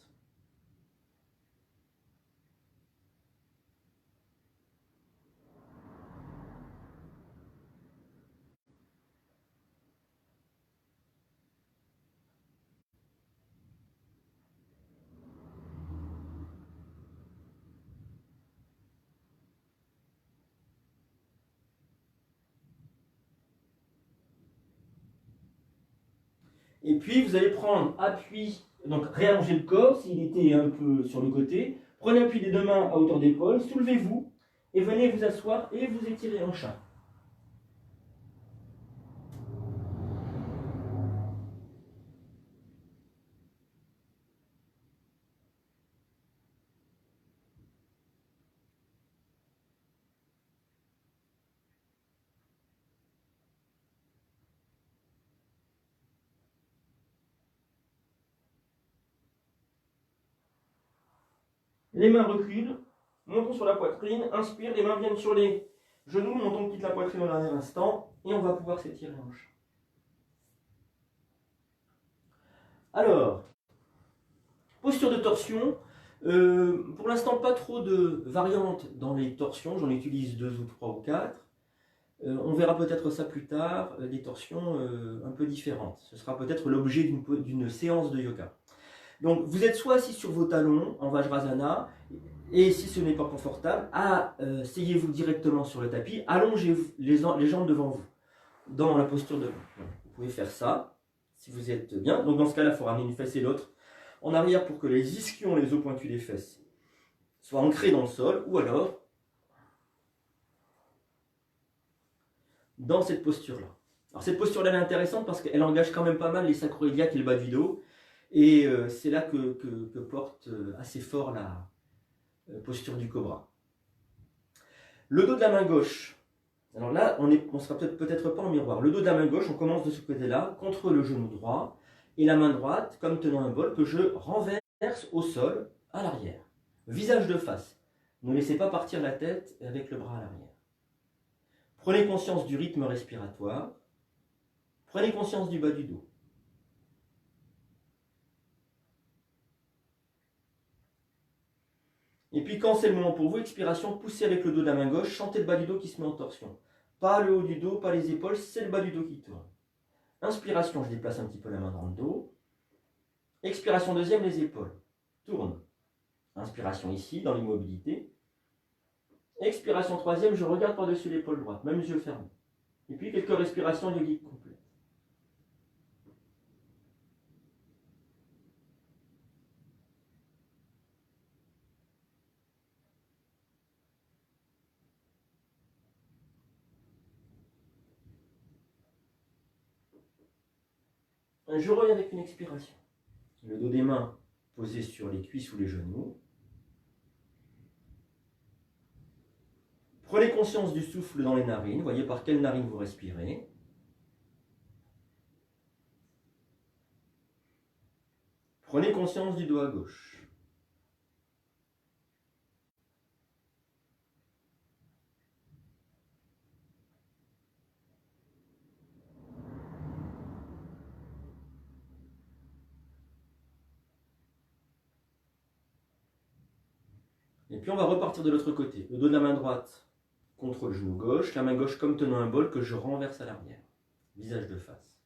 Et puis vous allez prendre appui, donc réallonger le corps s'il était un peu sur le côté. Prenez appui des deux mains à hauteur d'épaule, soulevez-vous et venez vous asseoir et vous étirer en chat. Les mains reculent, menton sur la poitrine, inspire, les mains viennent sur les genoux, menton quitte la poitrine au dernier instant. et on va pouvoir s'étirer en chat. Alors, posture de torsion. Pour l'instant, pas trop de variantes dans les torsions. J'en utilise 2 ou 3 ou 4. On verra peut-être ça plus tard, des torsions un peu différentes. Ce sera peut-être l'objet d'une séance de yoga. Donc, vous êtes soit assis sur vos talons en Vajrasana, et si ce n'est pas confortable, asseyez-vous directement sur le tapis, allongez les jambes devant vous, dans la posture de vous. Vous pouvez faire ça, si vous êtes bien. Donc, dans ce cas-là, il faut ramener une fesse et l'autre en arrière pour que les ischions, les os pointus des fesses, soient ancrés dans le sol, ou alors dans cette posture-là. Alors cette posture-là est intéressante parce qu'elle engage quand même pas mal les sacroiliacs et le bas du dos, et c'est là que porte assez fort la posture du cobra. Le dos de la main gauche. Alors là, on sera peut-être pas en miroir. Le dos de la main gauche, on commence de ce côté-là, contre le genou droit, et la main droite, comme tenant un bol, que je renverse au sol, à l'arrière. Visage de face. Ne laissez pas partir la tête avec le bras à l'arrière. Prenez conscience du rythme respiratoire. Prenez conscience du bas du dos. Et puis quand c'est le moment pour vous, expiration, poussez avec le dos de la main gauche, sentez le bas du dos qui se met en torsion. Pas le haut du dos, pas les épaules, c'est le bas du dos qui tourne. Inspiration, je déplace un petit peu la main dans le dos. Expiration deuxième, les épaules. Tourne. Inspiration ici, dans l'immobilité. Expiration troisième, je regarde par-dessus l'épaule droite, même les yeux fermés. Et puis quelques respirations yogiques complètes. Je reviens avec une expiration. Le dos des mains posé sur les cuisses ou les genoux. Prenez conscience du souffle dans les narines. Voyez par quelle narine vous respirez. Prenez conscience du doigt gauche. Et puis on va repartir de l'autre côté. Le dos de la main droite contre le genou gauche, la main gauche comme tenant un bol que je renverse à l'arrière. Visage de face.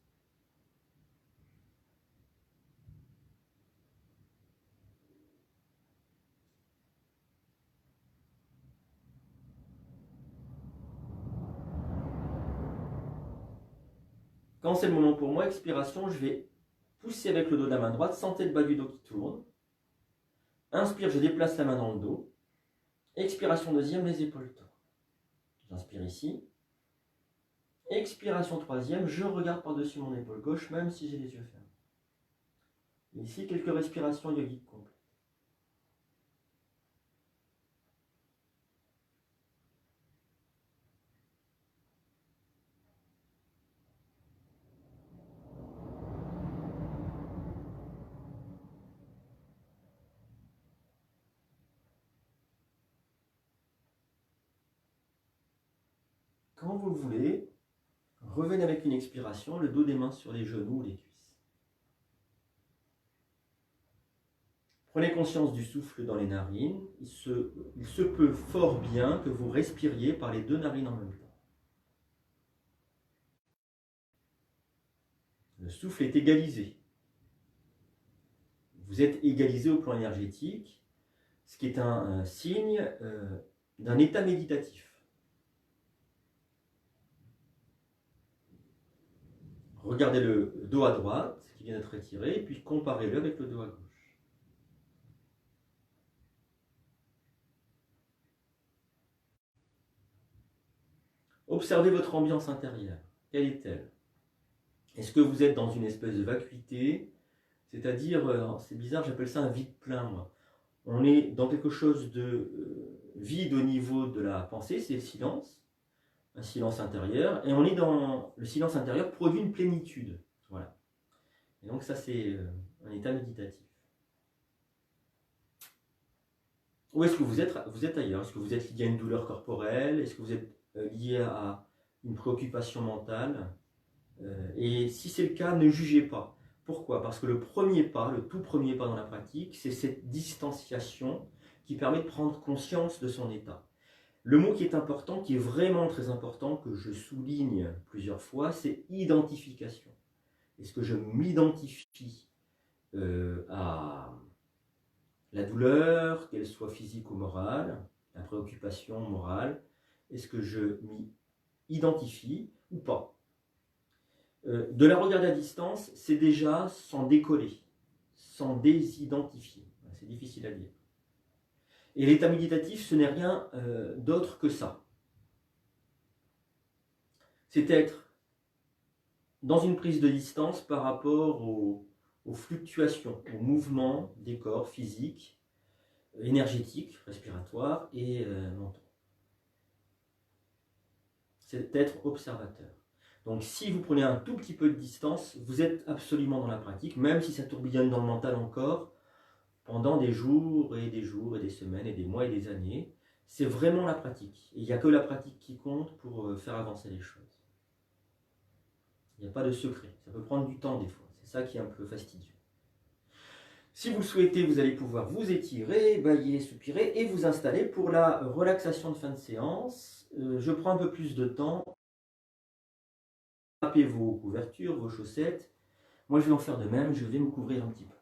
Quand c'est le moment pour moi, expiration, je vais pousser avec le dos de la main droite, sentez le bas du dos qui tourne. Inspire, je déplace la main dans le dos. Expiration deuxième, les épaules tournent. J'inspire ici. Expiration troisième, je regarde par-dessus mon épaule gauche, même si j'ai les yeux fermés. Ici, quelques respirations yogiques complètes. Quand vous le voulez, revenez avec une expiration, le dos des mains sur les genoux ou les cuisses. Prenez conscience du souffle dans les narines. Il se peut fort bien que vous respiriez par les deux narines en même temps. Le souffle est égalisé. Vous êtes égalisé au plan énergétique, ce qui est un signe d'un état méditatif. Regardez le dos à droite qui vient d'être étiré, et puis comparez-le avec le dos à gauche. Observez votre ambiance intérieure. Quelle est-elle? Est-ce que vous êtes dans une espèce de vacuité? C'est-à-dire, c'est bizarre, j'appelle ça un vide plein, moi. On est dans quelque chose de vide au niveau de la pensée, c'est le silence, un silence intérieur, et on est dans le silence intérieur produit une plénitude. Voilà. Et donc ça, c'est un état méditatif. Où est-ce que vous êtes ailleurs? Est-ce que vous êtes lié à une douleur corporelle? Est-ce que vous êtes lié à une préoccupation mentale. Et si c'est le cas, ne jugez pas. Pourquoi? Parce que le premier pas, le tout premier pas dans la pratique, c'est cette distanciation qui permet de prendre conscience de son état. Le mot qui est important, qui est vraiment très important, que je souligne plusieurs fois, c'est identification. Est-ce que je m'identifie à la douleur, qu'elle soit physique ou morale, la préoccupation morale? Est-ce que je m'y identifie ou pas? De la regarder à distance, c'est déjà s'en décoller, s'en désidentifier. C'est difficile à dire. Et l'état méditatif, ce n'est rien d'autre que ça. C'est être dans une prise de distance par rapport aux fluctuations, aux mouvements des corps physiques, énergétiques, respiratoires et mentaux. C'est être observateur. Donc si vous prenez un tout petit peu de distance, vous êtes absolument dans la pratique, même si ça tourbillonne dans le mental encore, pendant des jours et des semaines et des mois et des années. C'est vraiment la pratique. Et il n'y a que la pratique qui compte pour faire avancer les choses. Il n'y a pas de secret. Ça peut prendre du temps des fois. C'est ça qui est un peu fastidieux. Si vous le souhaitez, vous allez pouvoir vous étirer, bâiller, soupirer et vous installer pour la relaxation de fin de séance. Je prends un peu plus de temps. Tapez vos couvertures, vos chaussettes. Moi, je vais en faire de même. Je vais me couvrir un petit peu.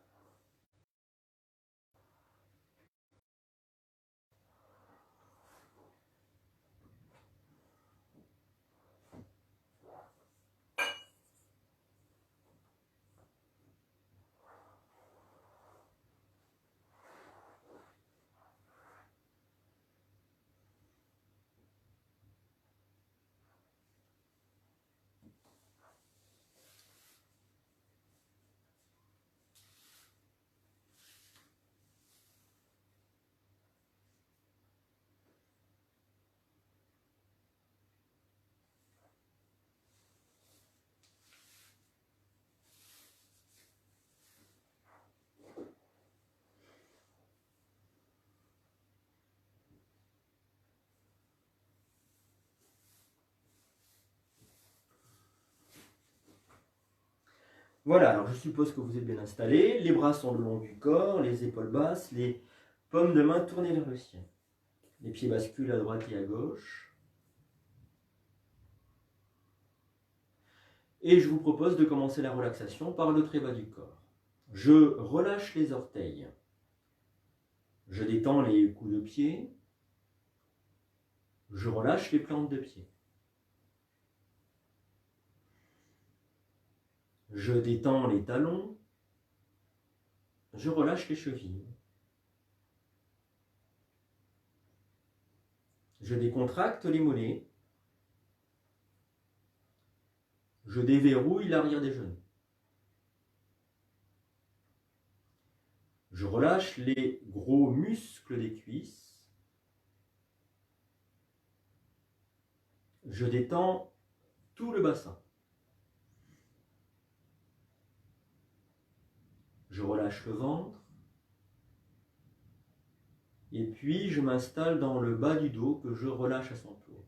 Voilà, alors je suppose que vous êtes bien installé. Les bras sont le long du corps, les épaules basses, les paumes de main tournées vers le ciel. Les pieds basculent à droite et à gauche. Et je vous propose de commencer la relaxation par le très bas du corps. Je relâche les orteils. Je détends les coups de pied. Je relâche les plantes de pied. Je détends les talons. Je relâche les chevilles. Je décontracte les mollets. Je déverrouille l'arrière des genoux. Je relâche les gros muscles des cuisses. Je détends tout le bassin. Je relâche le ventre. Et puis je m'installe dans le bas du dos que je relâche à son tour.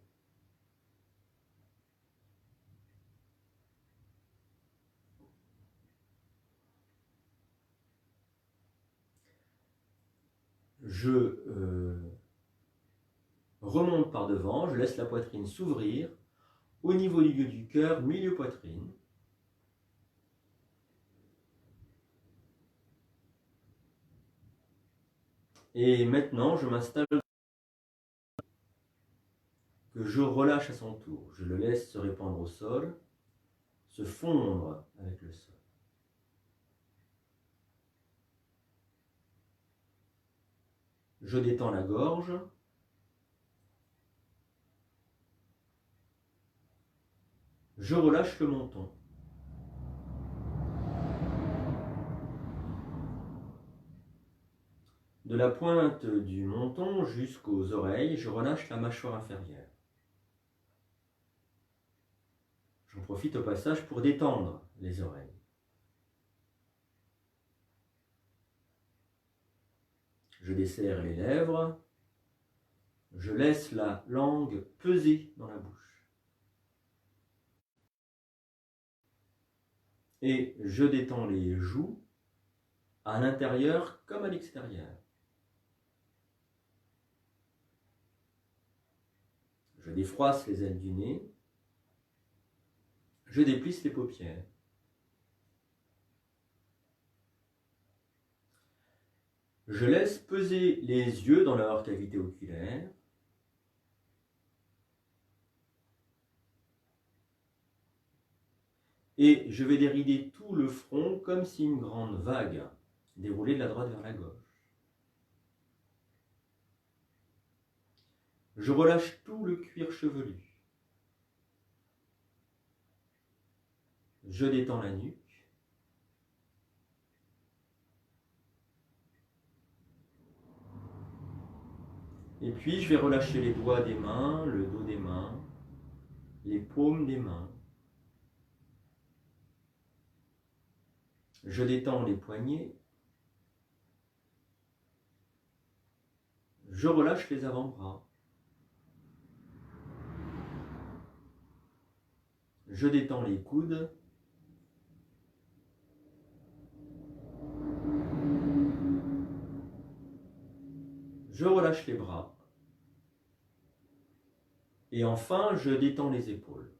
Je remonte par devant, je laisse la poitrine s'ouvrir. Au niveau du lieu du cœur, milieu poitrine. Et maintenant, je m'installe, que je relâche à son tour. Je le laisse se répandre au sol, se fondre avec le sol. Je détends la gorge. Je relâche le menton. De la pointe du menton jusqu'aux oreilles, je relâche la mâchoire inférieure. J'en profite au passage pour détendre les oreilles. Je desserre les lèvres. Je laisse la langue peser dans la bouche. Et je détends les joues à l'intérieur comme à l'extérieur. Je défroisse les ailes du nez. Je déplisse les paupières. Je laisse peser les yeux dans leur cavité oculaire. Et je vais dérider tout le front comme si une grande vague déroulait de la droite vers la gauche. Je relâche tout le cuir chevelu. Je détends la nuque. Et puis je vais relâcher les doigts des mains, le dos des mains, les paumes des mains. Je détends les poignets. Je relâche les avant-bras. Je détends les coudes. Je relâche les bras. Et enfin, je détends les épaules.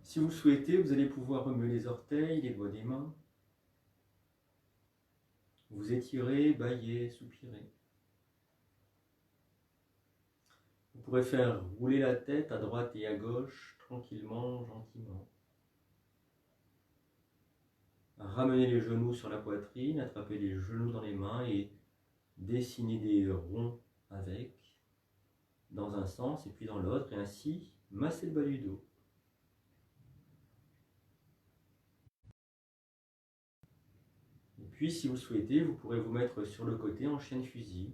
Si vous le souhaitez, vous allez pouvoir remuer les orteils, les doigts des mains. Vous étirez, bâillez, soupirez. Vous pourrez faire rouler la tête à droite et à gauche, tranquillement, gentiment. Ramenez les genoux sur la poitrine, attrapez les genoux dans les mains et dessinez des ronds avec, dans un sens et puis dans l'autre, et ainsi massez le bas du dos. Et puis, si vous le souhaitez, vous pourrez vous mettre sur le côté en chaîne fusil,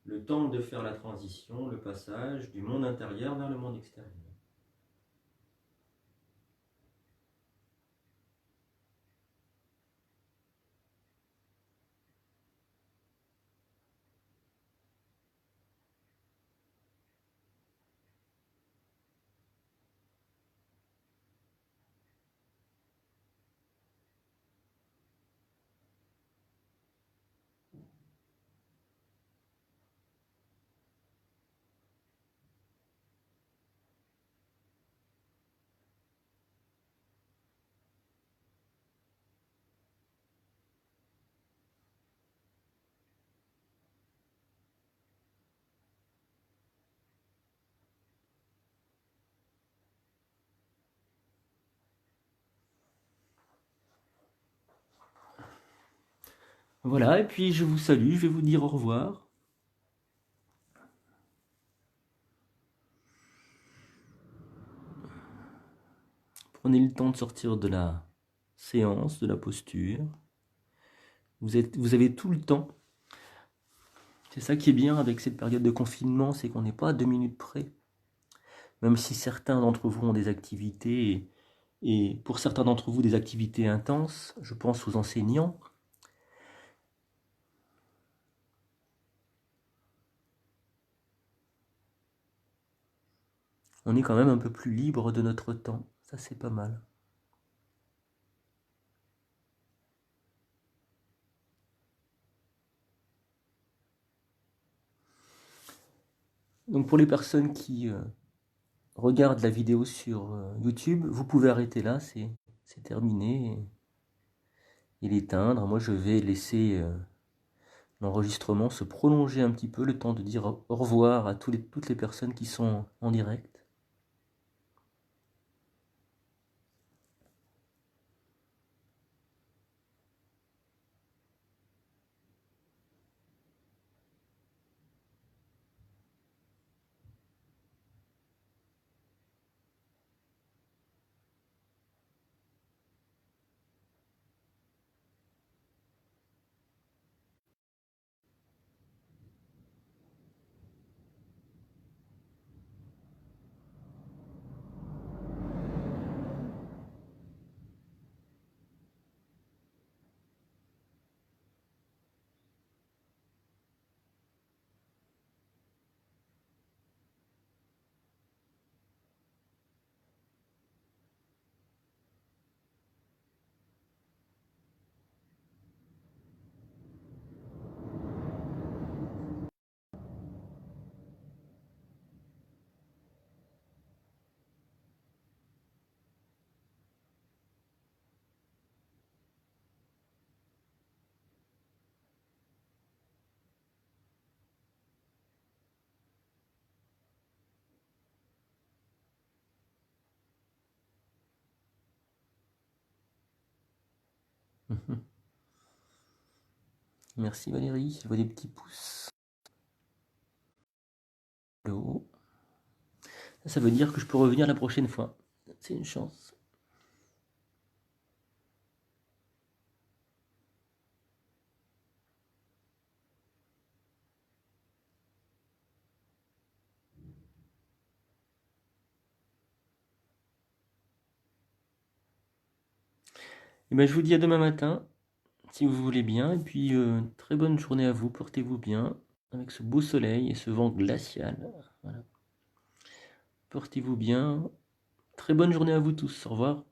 le temps de faire la transition, le passage du monde intérieur vers le monde extérieur. Voilà, et puis je vous salue, je vais vous dire au revoir. Prenez le temps de sortir de la séance, de la posture. Vous avez tout le temps. C'est ça qui est bien avec cette période de confinement, c'est qu'on n'est pas à 2 minutes près. Même si certains d'entre vous ont des activités, et pour certains d'entre vous des activités intenses, je pense aux enseignants. On est quand même un peu plus libre de notre temps, ça c'est pas mal. Donc pour les personnes qui regardent la vidéo sur YouTube, vous pouvez arrêter là, c'est terminé, et l'éteindre. Moi je vais laisser l'enregistrement se prolonger un petit peu, le temps de dire au revoir à toutes les personnes qui sont en direct. Merci Valérie, je vois des petits pouces. Le haut. Ça veut dire que je peux revenir la prochaine fois. C'est une chance. Et ben, je vous dis à demain matin, si vous voulez bien. Et puis, très bonne journée à vous. Portez-vous bien avec ce beau soleil et ce vent glacial. Voilà. Portez-vous bien. Très bonne journée à vous tous. Au revoir.